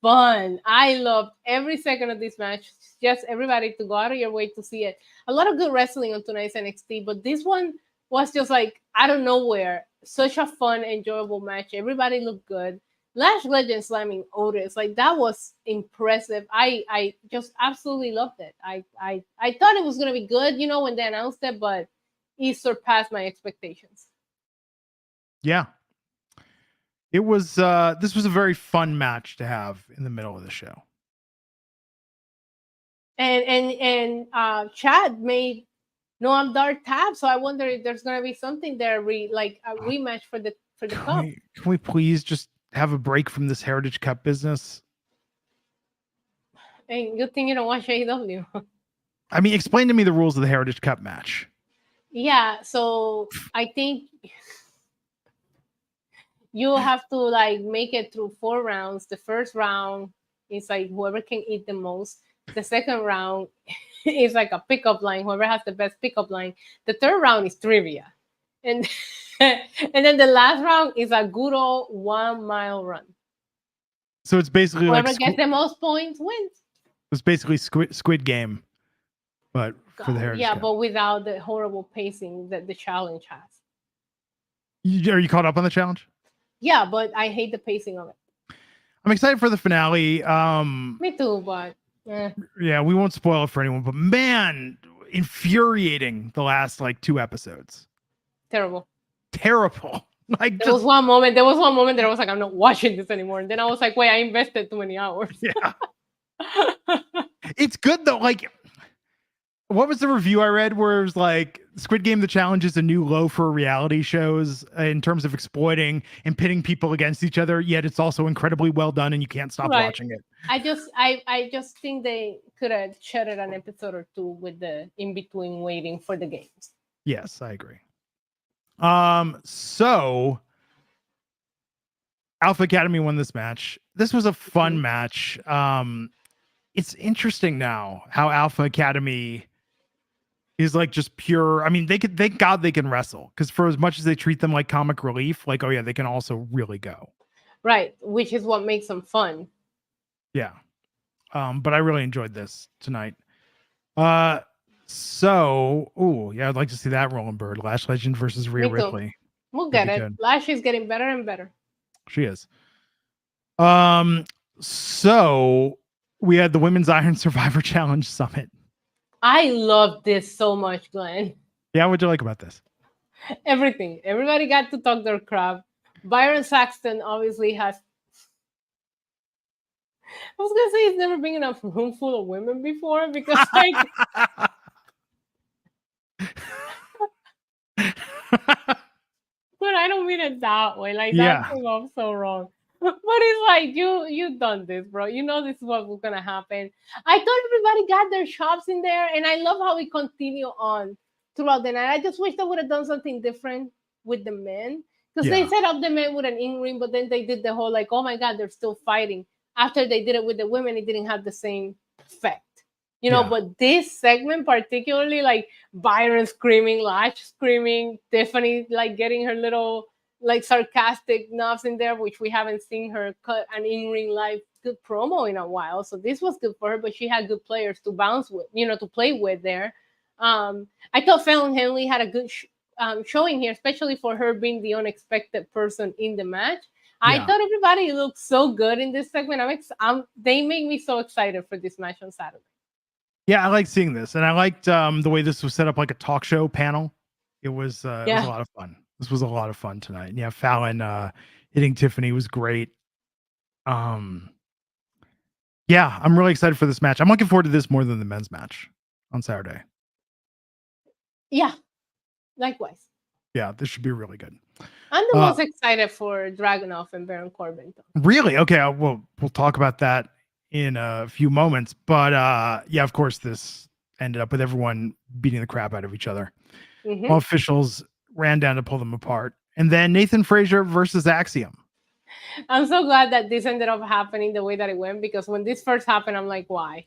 fun. I loved every second of this match. Just everybody to go out of your way to see it. A lot of good wrestling on tonight's NXT, but this one was just like out of nowhere. Such a fun, enjoyable match. Everybody looked good. Last Legend slamming Otis, like that was impressive. I just absolutely loved it. I thought it was gonna be good, you know, when they announced it, but it surpassed my expectations. Yeah. It was this was a very fun match to have in the middle of the show. And Chad made Noam Dar tap, so I wonder if there's gonna be something there, like a rematch for the cup. Can we please just have a break from this Heritage Cup business? And good thing you don't watch AEW. I mean, explain to me the rules of the Heritage Cup match. Yeah, so I think you have to like make it through 4 rounds. The first round is like whoever can eat the most. The second round is like a pickup line, whoever has the best pickup line. The third round is trivia. And and then the last round is a good old 1 mile run. So it's basically Whoever like gets the most points wins. it's basically Squid Game, but for the Heritage Yeah, Cup. but without the horrible pacing that the challenge has. Are you caught up on the challenge? Yeah, but I hate the pacing of it. I'm excited for the finale. Me too, but Yeah, we won't spoil it for anyone, but man, infuriating the last like 2 episodes. terrible. Terrible. Like There was just one moment that I was like, I'm not watching this anymore. And then I was like, wait, I invested too many hours. yeah. It's good though. Like, what was the review I read where it was like Squid Game, the challenge is a new low for reality shows in terms of exploiting and pitting people against each other, yet it's also incredibly well done and you can't stop Right. watching it. I just think they could have shuttered an episode or two with the in between waiting for the games. Yes, I agree. So Alpha Academy won this match. This was a fun match. It's interesting now how Alpha Academy is like just pure. I mean, thank God they can wrestle, because for as much as they treat them like comic relief, like, oh yeah, they can also really go. Right, which is what makes them fun. Yeah. But I really enjoyed this tonight. So, yeah, I'd like to see that Rolling Bird. Lash Legend versus Rhea Ripley. We'll get That'd it. be good. Lash is getting better and better. She is. So we had the Women's Iron Survivor Challenge Summit. I love this so much, Glenn. Yeah, what'd you like about this? Everything. Everybody got to talk their crap. Byron Saxton obviously has. I was gonna say he's never been in a room full of women before, because like but I don't mean it that way. Like that came off so wrong. But it's like you done this, bro. You know this is what was gonna happen. I thought everybody got their chops in there, and I love how we continue on throughout the night. I just wish they would have done something different with the men, because they set up the men with an in-ring, but then they did the whole like, oh my god, they're still fighting. After they did it with the women, it didn't have the same effect, you know. But this segment particularly, like Byron screaming, Lash screaming, Tiffany like getting her little like sarcastic knobs in there, which we haven't seen her cut an in-ring live good promo in a while. So this was good for her, but she had good players to bounce with, you know, to play with there. I thought Fallon Henley had a good showing here, especially for her being the unexpected person in the match. I thought everybody looked so good in this segment. They make me so excited for this match on Saturday. Yeah, I like seeing this, and I liked the way this was set up like a talk show panel. It was a lot of fun. This was a lot of fun tonight. And yeah, Fallon hitting Tiffany was great. Yeah, I'm really excited for this match. I'm looking forward to this more than the men's match on Saturday. Yeah, likewise. Yeah, this should be really good. I'm the most excited for Dragunov and Baron Corbin. Really? Okay, we'll talk about that in a few moments. But yeah, of course, this ended up with everyone beating the crap out of each other. All officials ran down to pull them apart. And then Nathan Frazier versus Axiom. I'm so glad that this ended up happening the way that it went, because when this first happened, I'm like, why?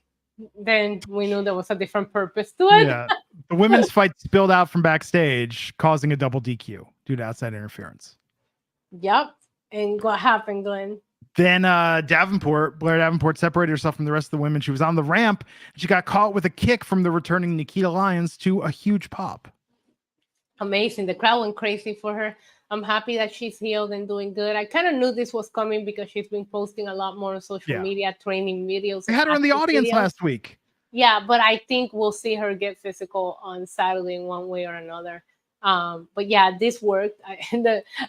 Then we knew there was a different purpose to it. Yeah. The women's fight spilled out from backstage, causing a double DQ due to outside interference. Yep. And what happened, Glenn? Then Blair Davenport separated herself from the rest of the women. She was on the ramp. And she got caught with a kick from the returning Nikita Lyons to a huge pop. Amazing. The crowd went crazy for her. I'm happy that she's healed and doing good. I kind of knew this was coming because she's been posting a lot more on social media, training videos. I had her in the audience last week. Yeah, but I think we'll see her get physical on Saturday in one way or another. But yeah, this worked.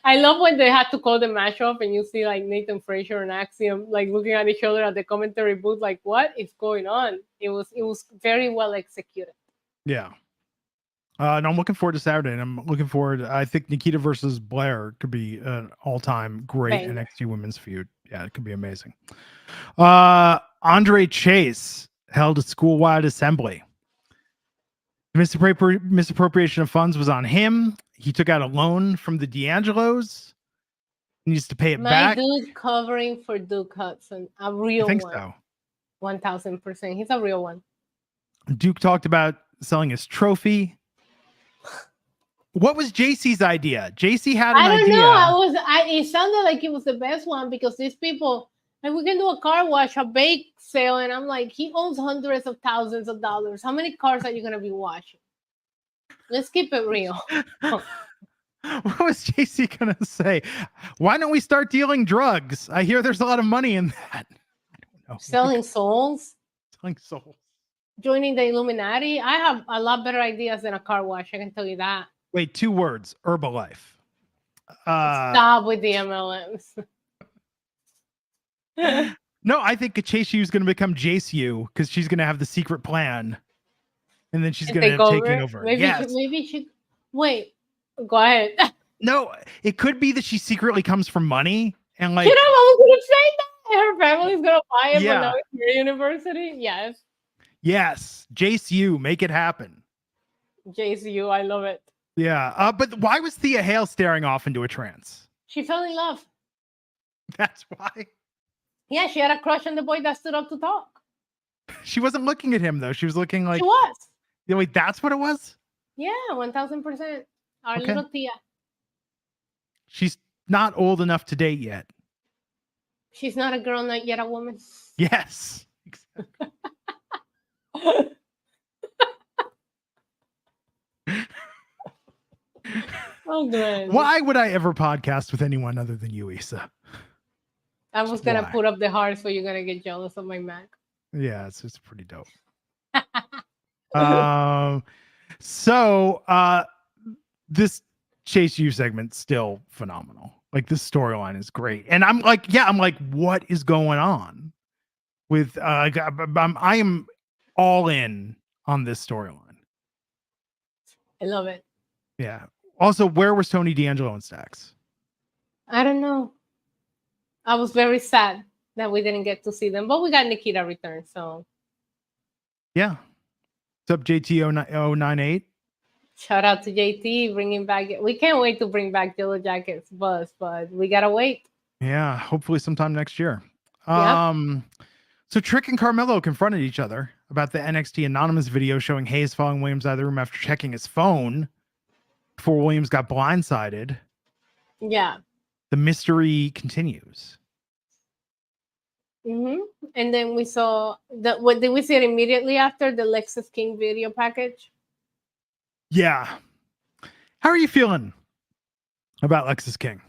I love when they had to call the match off and you see like Nathan Frazier and Axiom like looking at each other at the commentary booth, like, what is going on? It was very well executed. Yeah. And I'm looking forward to Saturday, and I'm looking forward. I think Nikita versus Blair could be an all-time great NXT women's feud. Yeah, it could be amazing. Andre Chase held a school-wide assembly. Misappropriation of funds was on him. He took out a loan from the D'Angelos. needs to pay it My back. dude covering for Duke Hudson, a I real think one. so. 1000%. He's a real one. Duke talked about selling his trophy. What was JC's idea? JC had an I don't idea. know. It sounded like it was the best one because these people, like, we can do a car wash, a bake sale, and I'm like, he owns hundreds of thousands of dollars. How many cars are you gonna be washing? Let's keep it real. What was JC gonna say? Why don't we start dealing drugs? I hear there's a lot of money in that. I don't know. Selling souls, Selling souls. joining the Illuminati. I have a lot better ideas than a car wash. I can tell you that. Wait, 2 words. Herbalife. Stop with the MLMs. No, I think Chase is going to become JCU because she's going to have the secret plan, and then she's going to end up taking over. Maybe Yes. maybe she. Wait, go ahead. No, it could be that she secretly comes from money and like. You know, I was gonna say that her family's gonna buy it Yeah. when they're in university. Yes, Yes, JCU, make it happen. JCU, I love it. Yeah, but why was Thea Hale staring off into a trance? She fell in love. That's why. Yeah, she had a crush on the boy that stood up to talk. She wasn't looking at him though. She was looking like. She was. Yeah, wait, that's what it was. Yeah, 1000%. Our Okay. little Tia. She's not old enough to date yet. She's not a girl, not yet a woman. Yes. Oh, good. Why would I ever podcast with anyone other than you, Issa? I was gonna Why? put up the heart, so you're gonna get jealous of my Mac. Yeah, it's pretty dope. So this Chase U segment still phenomenal. Like this storyline is great, and I'm like, what is going on with? I am all in on this storyline. I love it. Yeah. Also, where was Tony D'Angelo and Stacks? I don't know. I was very sad that we didn't get to see them, but we got Nikita return, so Yeah. What's up, JT098? shout out to JT bringing back. We can't wait to bring back Yellow Jackets buzz, but we gotta wait. Yeah, hopefully sometime next year. Yep. So Trick and Carmelo confronted each other about the NXT anonymous video showing Hayes following Williams out of the room after checking his phone before Williams got blindsided. Yeah. The mystery continues. And then we saw the. What did we see it immediately after the Lexus King video package? Yeah. How are you feeling about Lexus King?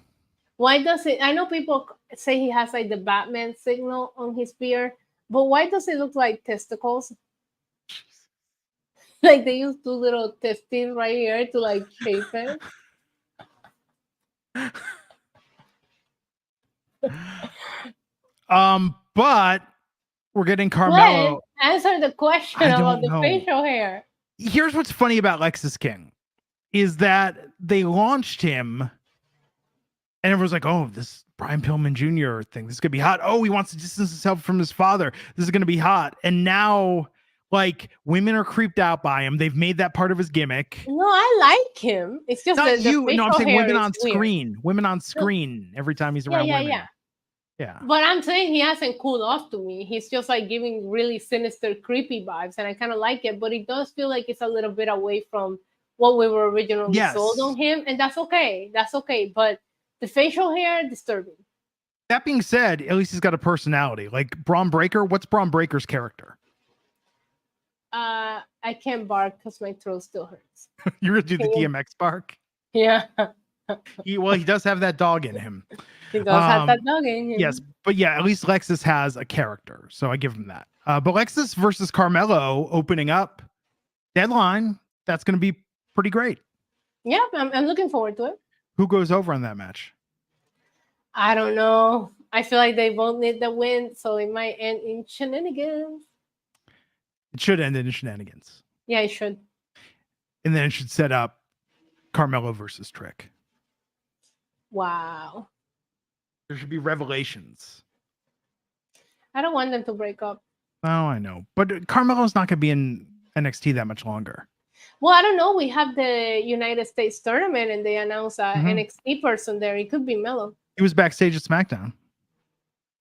Why does it? I know people say he has like the Batman signal on his beard, but why does it look like testicles? Like they use 2 little testes right here to like shape it. But we're getting Carmelo. Glenn, answer the question I don't about the know. facial hair. Here's what's funny about Lexus King is that they launched him and everyone's like, oh, this Brian Pillman Jr. thing, this is gonna be hot. Oh, he wants to distance himself from his father. This is gonna be hot. And now, like, women are creeped out by him. They've made that part of his gimmick. No, I like him. It's just Not that the you. No, I'm facial saying hair women is on weird. screen. Women on screen every time he's around women. Yeah. But I'm saying he hasn't cooled off to me. He's just like giving really sinister, creepy vibes, and I kind of like it. But it does feel like it's a little bit away from what we were originally sold on him, and that's okay. That's okay. But the facial hair, disturbing. That being said, at least he's got a personality. Like Braun Breaker. What's Braun Breaker's character? I can't bark because my throat still hurts. You're gonna do the DMX bark. Yeah. He does have that dog in him. He does have that dog in him. Yes, but yeah, at least Lexus has a character, so I give him that. But Lexus versus Carmelo opening up deadline, that's going to be pretty great. Yeah, I'm looking forward to it. Who goes over on that match? I don't know. I feel like they both need the win, so it might end in shenanigans. It should end in shenanigans. Yeah, it should. And then it should set up Carmelo versus Trick. Wow. There should be revelations. I don't want them to break up. Oh, I know. But Carmelo's not going to be in NXT that much longer. Well, I don't know. We have the United States tournament and they announced an NXT person there. It could be Melo. He was backstage at SmackDown.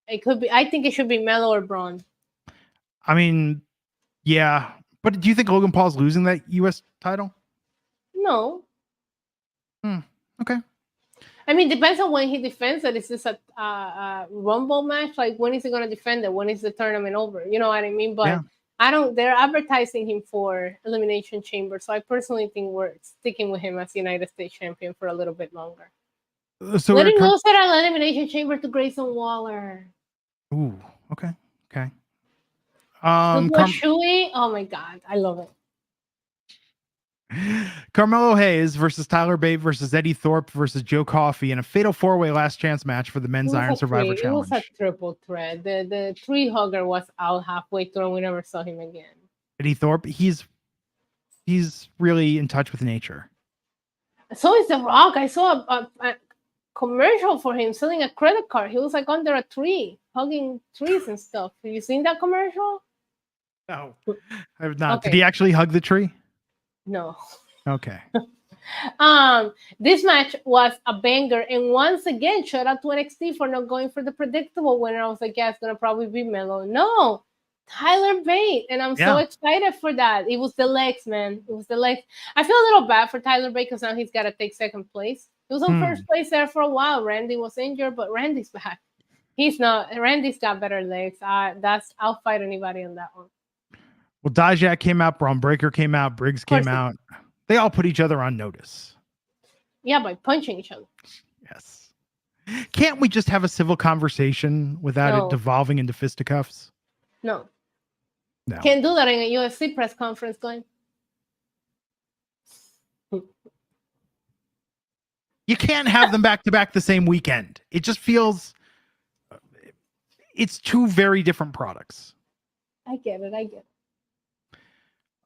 It could be. I think it should be Melo or Braun. I mean, yeah. But do you think Logan Paul's losing that U.S. title? No. Okay. I mean, depends on when he defends it. Is this a Rumble match? Like, when is he going to defend it? When is the tournament over? You know what I mean? But they're advertising him for Elimination Chamber. So I personally think we're sticking with him as United States champion for a little bit longer. So let him lose at an Elimination Chamber to Grayson Waller. Ooh, okay. Shui? Oh my God, I love it. Carmelo Hayes versus Tyler Bate versus Eddie Thorpe versus Joe Coffey in a fatal 4-way last chance match for the men's Iron Survivor Challenge. It was a triple threat. The tree hugger was out halfway through and we never saw him again. Eddie Thorpe, he's really in touch with nature. So is The Rock. I saw a commercial for him selling a credit card. He was like under a tree, hugging trees and stuff. Have you seen that commercial? No, I have not. Okay. Did he actually hug the tree? No. Okay. This match was a banger, and once again, shout out to NXT for not going for the predictable winner. I was like, yeah, it's gonna probably be Melo. No, Tyler Bate, and I'm so excited for that. It was the legs, man. It was the legs. I feel a little bad for Tyler Bate because now he's got to take second place. He was on first place there for a while. Randy was injured, but Randy's back. He's not. Randy's got better legs. I'll fight anybody on that one. Well, Dijak came out, Braun Breaker came out, Briggs came out. They all put each other on notice. Yeah, by punching each other. Yes. Can't we just have a civil conversation without it devolving into fisticuffs? No. No. Can't do that in a UFC press conference, Glenn. You can't have them back to back the same weekend. It just feels it's two very different products. I get it.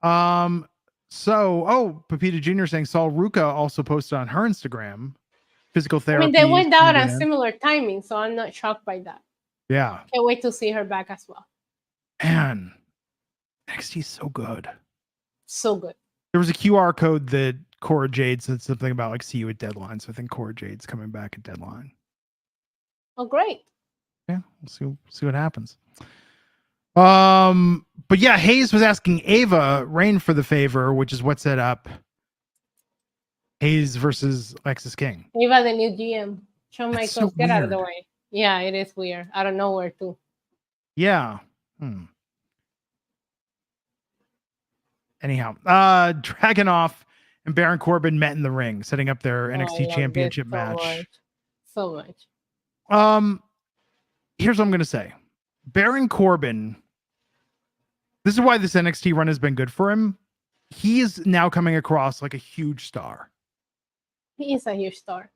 Pepita Jr. saying Saul Ruka also posted on her Instagram physical therapy. I mean, they went out on similar timing, so I'm not shocked by that. Yeah. Can't wait to see her back as well. Man, NXT is so good. So good. There was a QR code that Cora Jade said something about like see you at Deadline. So I think Cora Jade's coming back at Deadline. Oh, great. Yeah, we'll see what happens. But yeah, Hayes was asking Ava Rain for the favor, which is what set up Hayes versus Lexis King. Ava, the new GM. Shawn That's Michaels, so get out of weird. the way. Yeah, it is weird. I don't know where to. Yeah. Anyhow, Dragunov and Baron Corbin met in the ring, setting up their NXT Championship match. So much. Here's what I'm gonna say. Baron Corbin, this is why this NXT run has been good for him. He is now coming across like a huge star. He is a huge star.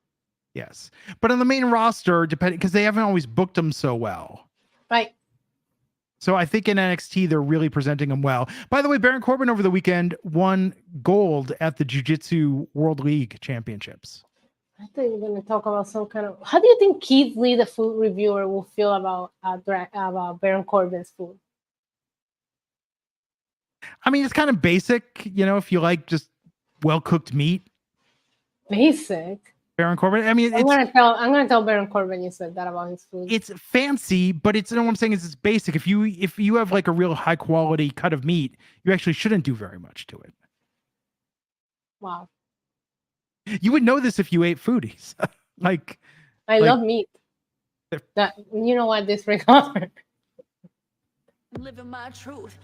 Yes. But on the main roster, depending, because they haven't always booked him so well. Right. So I think in NXT, they're really presenting him well. By the way, Baron Corbin over the weekend won gold at the Jiu-Jitsu World League Championships. I thought you were going to talk about some kind of... How do you think Keith Lee, the food reviewer, will feel about Baron Corbin's food? I mean, it's kind of basic, if you like just well-cooked meat. Basic? Baron Corbin. I mean, I'm gonna tell Baron Corbin you said that about his food. It's fancy, but what I'm saying is it's basic. If you have like a real high quality cut of meat, you actually shouldn't do very much to it. Wow. You would know this if you ate foodies. I love meat. You know what? Disregard. Living my truth.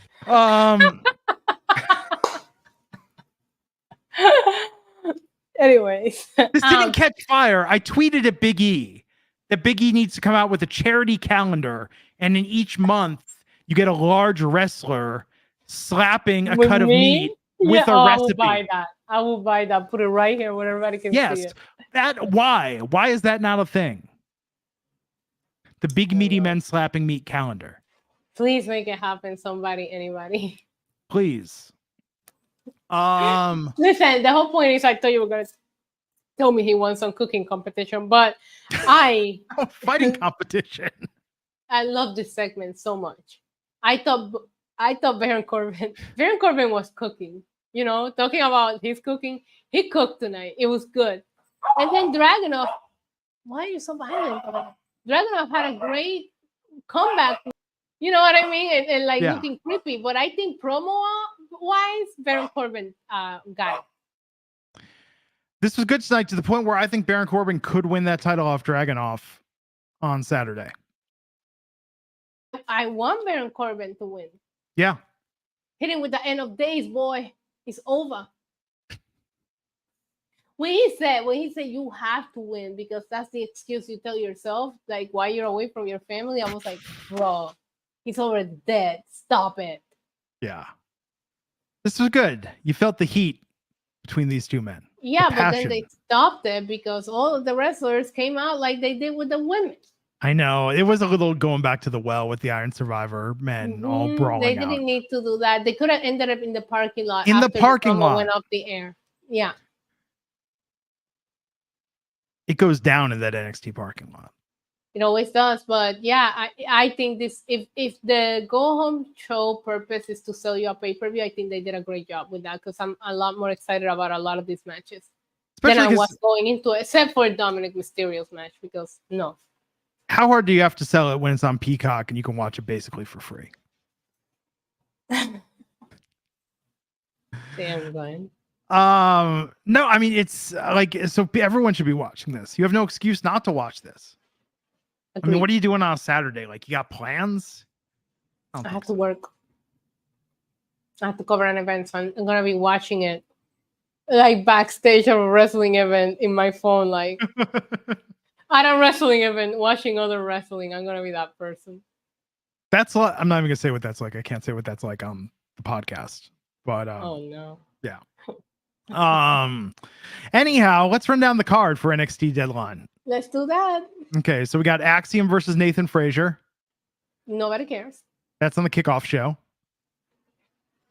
Anyways, this didn't catch fire. I tweeted at Big E that Big E needs to come out with a charity calendar, and in each month you get a large wrestler slapping a cut of meat with a recipe. I will buy that. Put it right here where everybody can see it. Why is that not a thing? The Big Meaty Men slapping meat calendar. Please make it happen, anybody. Please. Listen, the whole point is I thought you were gonna tell me he won some cooking competition, but fighting competition. I love this segment so much. I thought Baron Corbin was cooking, talking about his cooking. He cooked tonight. It was good. And then Dragunov why are you so violent? Dragunov had a great comeback. You know what I mean? And like Yeah. looking creepy. But I think promo wise, Baron Corbin got it. This was good tonight to the point where I think Baron Corbin could win that title off Dragunov on Saturday. I want Baron Corbin to win. Yeah. Hit him with the end of days, boy. It's over. When he said you have to win because that's the excuse you tell yourself, like why you're away from your family, I was like, bro, he's already dead. Stop it. Yeah. This was good. You felt the heat between these two men. Yeah, The but then passion. they stopped it because all of the wrestlers came out like they did with the women. I know. It was a little going back to the well with the Iron Survivor men all brawling They out. didn't need to do that. They could have ended up in the parking lot. In the after parking promo lot. went off the air. Yeah. It goes down in that NXT parking lot. It always does, but yeah, I think this if the go home show purpose is to sell you a pay-per-view, I think they did a great job with that because I'm a lot more excited about a lot of these matches than I was going into, except for Dominic Mysterio's match because no. How hard do you have to sell it when it's on Peacock and you can watch it basically for free? Damn, Glenn. No, I mean it's like so everyone should be watching this. You have no excuse not to watch this. I mean, what are you doing on a Saturday? Like, you got plans? I have to work. I have to cover an event, so I'm gonna be watching it like backstage of a wrestling event in my phone, like at a wrestling event, watching other wrestling. I'm gonna be that person. That's like, I'm not even gonna say what that's like. I can't say what that's like on the podcast. But oh no. Yeah. Anyhow, let's run down the card for NXT Deadline. Let's do that. Okay, so we got Axiom versus Nathan Frazier. Nobody cares. That's on the kickoff show.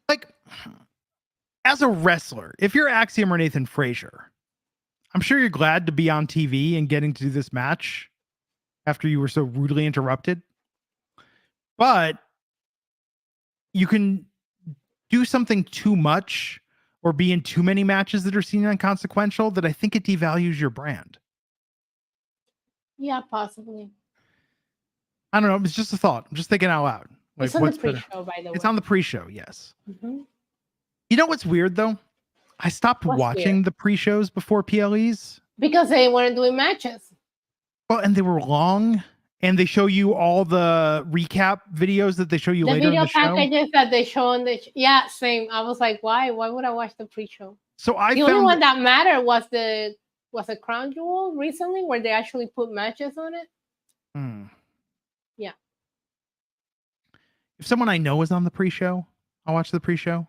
Like, as a wrestler, if you're Axiom or Nathan Frazier, I'm sure you're glad to be on TV and getting to do this match after you were so rudely interrupted. But you can do something too much or be in too many matches that are seen inconsequential that I think it devalues your brand. Yeah, possibly. I don't know. It's just a thought. I'm just thinking out loud. Like, it's on the pre-show, by the way. It's on the pre-show, yes. Mm-hmm. You know what's weird, though? I stopped watching the pre-shows before PLEs. Because they weren't doing matches. Well, and they were long, and they show you all the recap videos that they show you later in the show. The video packages that they show on the... yeah, same. I was like, why? Why would I watch the pre-show? So the only one that mattered was the Crown Jewel recently, where they actually put matches on it. Yeah. If someone I know is on the pre-show, I'll watch the pre-show.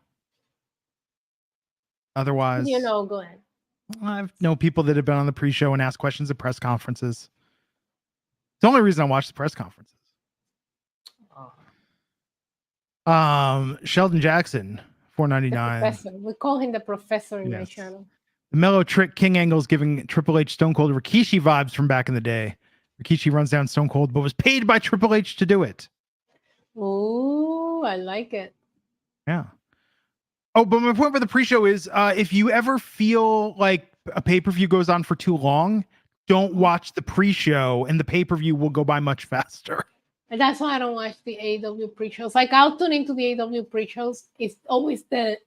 Otherwise, you know, go ahead. I know people that have been on the pre-show and asked questions at press conferences. It's the only reason I watch the press conferences. Sheldon Jackson, $4.99. We call him the professor in my channel. The Mellow Trick King Angle's giving Triple H Stone Cold Rikishi vibes from back in the day. Rikishi runs down Stone Cold, but was paid by Triple H to do it. Ooh, I like it. Yeah. Oh, but my point for the pre-show is if you ever feel like a pay-per-view goes on for too long, don't watch the pre-show and the pay-per-view will go by much faster. And that's why I don't watch the AEW pre-shows. Like, I'll tune into the AEW pre-shows. It's always the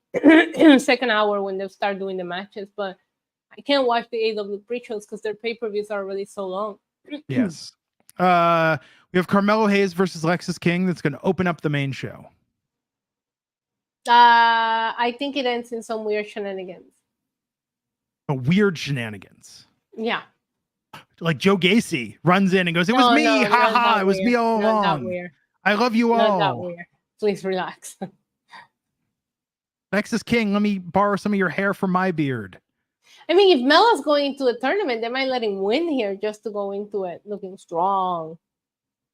second hour when they start doing the matches, but I can't watch the AEW pre-shows because their pay-per-views are already so long. Yes. We have Carmelo Hayes versus Lexis King that's going to open up the main show. I think it ends in some weird shenanigans. Weird shenanigans. Yeah. Like Joe Gacy runs in and goes, "It was me, haha! It was me all along. I love you all." Not that weird. Please relax. Lexis King, let me borrow some of your hair from my beard. I mean, if Melo's going into a tournament, they might let him win here just to go into it looking strong.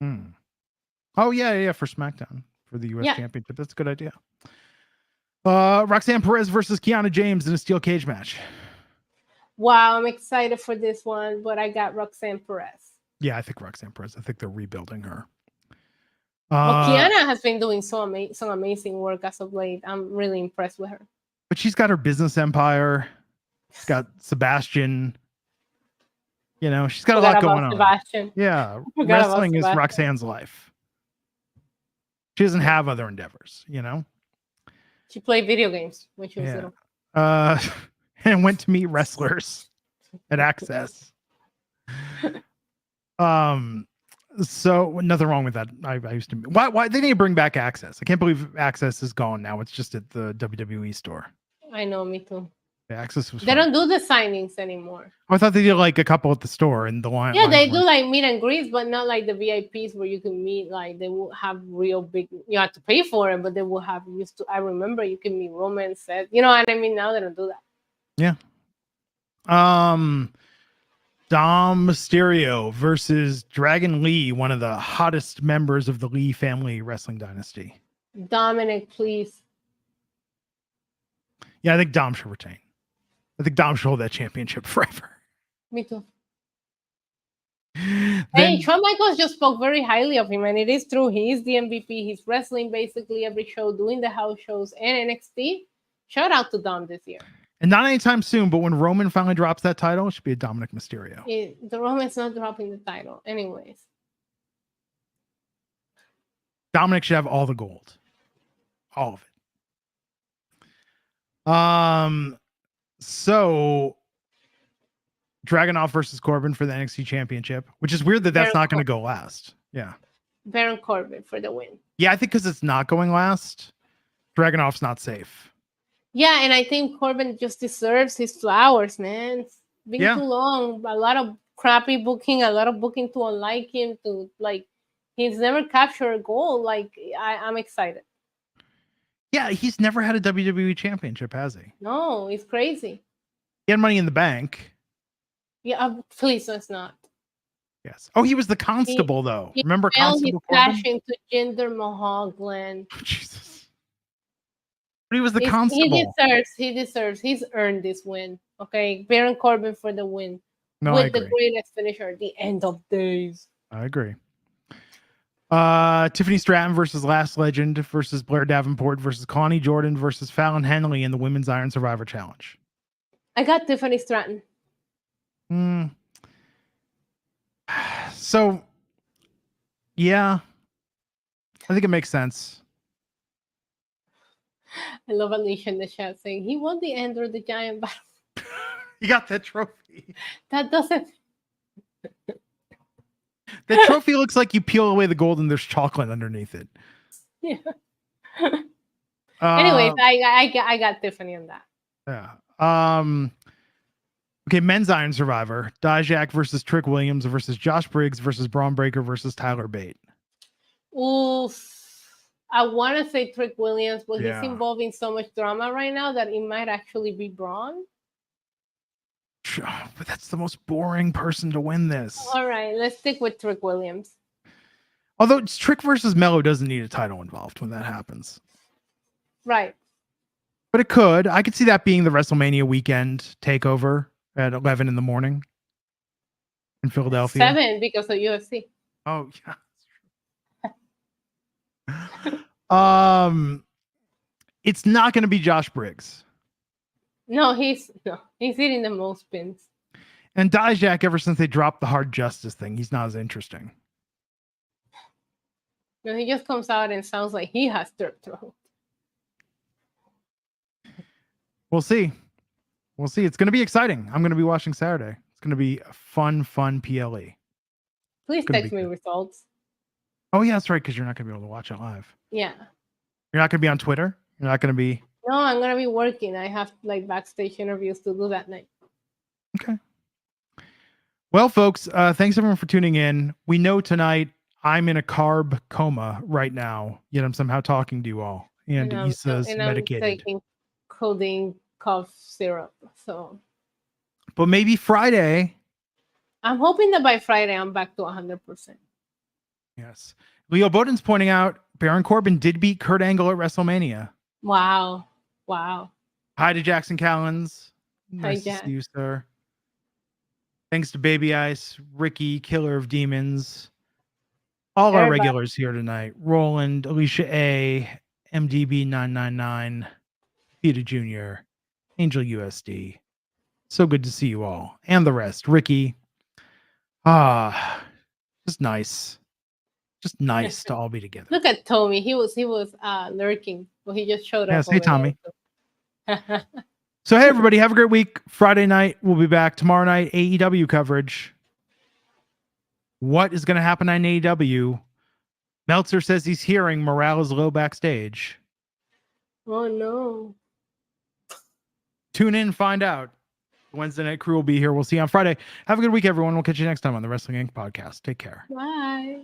Oh yeah, for SmackDown for the U.S. Championship. That's a good idea. Roxanne Perez versus Kiana James in a steel cage match. Wow, I'm excited for this one, but I got Roxanne Perez. Yeah, I think Roxanne Perez. I think they're rebuilding her. Well, Kiana has been doing some amazing work as of late. I'm really impressed with her. But she's got her business empire. She's got Sebastian. You know, she's got a Forgot lot about going on. Sebastian. Yeah, Forgot about wrestling is Sebastian. Roxanne's life. She doesn't have other endeavors, you know. She played video games when she was Yeah. little. And went to meet wrestlers at Access. So nothing wrong with that. I used to. Why they need to bring back Access? I can't believe Access is gone now. It's just at the WWE store. I know, me too. The Access was. They fun. don't do the signings anymore. I thought they did like a couple at the store and the line. Yeah, they lines do were- like meet and greets, but not like the VIPs where you can meet. Like they will have real big. You have to pay for it, but they will have used to. I remember you can meet Roman, Seth. You know what I mean? Now they don't do that. Yeah. Dom Mysterio versus Dragon Lee, one of the hottest members of the Lee family wrestling dynasty. Dominic, please. Yeah, I think Dom should retain. I think Dom should hold that championship forever. Me too. Then, Hey, Shawn Michaels just spoke very highly of him, and it is true. He is the MVP. He's wrestling basically every show, doing the house shows and NXT. Shout out to Dom this year. and not anytime soon, but when Roman finally drops that title, it should be a Dominic Mysterio. The Roman's not dropping the title, anyways. Dominic should have all the gold. All of it. So Dragunov versus Corbin for the NXT championship, which is weird that that's Baron not going to go last. Yeah. Baron Corbin for the win. Yeah, I think because it's not going last, Dragunov's not safe. Yeah, and I think Corbin just deserves his flowers, man. It's been Yeah. too long. A lot of crappy booking, a lot of booking to unlike him, to like he's never captured a goal. Like I'm excited. Yeah, he's never had a WWE championship, has he? No, it's crazy. He had Money in the Bank. Yeah, please let's not. Yes. Oh, he was the constable, though. he Remember Well, he's Constable Corbin? crashing to Jinder Mahal, Glenn. Oh, Jesus. But he was the constable. He deserves. He's earned this win. Okay, Baron Corbin for the win. No, I with the agree. greatest finisher, the end of days. I agree. Tiffany Stratton versus Last Legend versus Blair Davenport versus Connie Jordan versus Fallon Henley in the Women's Iron Survivor Challenge. I got Tiffany Stratton. So, yeah, I think it makes sense. I love Alicia in the chat saying he won the Ender the Giant battle. You got that trophy. That doesn't. The trophy looks like you peel away the gold and there's chocolate underneath it. Yeah. Anyways, Uh, I got Tiffany on that. Yeah. Okay, Men's Iron Survivor. Dijak versus Trick Williams versus Josh Briggs versus Braun Breaker versus Tyler Bate. Oof. I want to say Trick Williams, but Yeah. he's involved in so much drama right now that it might actually be Braun. But that's the most boring person to win this. All right, let's stick with Trick Williams. Although it's Trick versus Mello doesn't need a title involved when that happens. Right. But it could. I could see that being the WrestleMania weekend takeover at 11 in the morning in Philadelphia. 7 because of UFC. Oh, yeah. It's not going to be Josh Briggs. No, he's hitting the most pins. And Dijak, ever since they dropped the hard justice thing, he's not as interesting. No, he just comes out and sounds like he has strep throat. We'll see. We'll see. It's going to be exciting. I'm going to be watching Saturday. It's going to be a fun PLE. Please Gonna text be me good. results. Oh, yeah, that's right, because you're not going to be able to watch it live. Yeah. You're not going to be on Twitter? You're not going to be... No, I'm gonna be working. I have like backstage interviews to do that night. Okay. Well, folks, thanks everyone for tuning in. We know tonight I'm in a carb coma right now, yet I'm somehow talking to you all. And Issa's medicated. I'm taking codeine cough syrup. So But maybe Friday. I'm hoping that by Friday I'm back to 100%. Yes. Leo Bowden's pointing out Baron Corbin did beat Kurt Angle at WrestleMania. Wow. Wow. Hi to Jackson Callens. Hi, Nice to Jack. see you, sir. Thanks to Baby Ice, Ricky, Killer of Demons, all our Everybody. regulars here tonight. Roland, Alicia A, MDB999, Peter Jr., Angel USD. So good to see you all. And the rest. Ricky, Just nice. Just nice to all be together. Look at Tommy. He was lurking, but he just showed up. Yes, hey, Tommy. There. So, hey, everybody, have a great week. Friday night, we'll be back. Tomorrow night, AEW coverage. What is going to happen on AEW? Meltzer says he's hearing morale is low backstage. Oh, no. Tune in and find out. Wednesday Night Crew will be here. We'll see you on Friday. Have a good week, everyone. We'll catch you next time on the Wrestling Inc. podcast. Take care. Bye.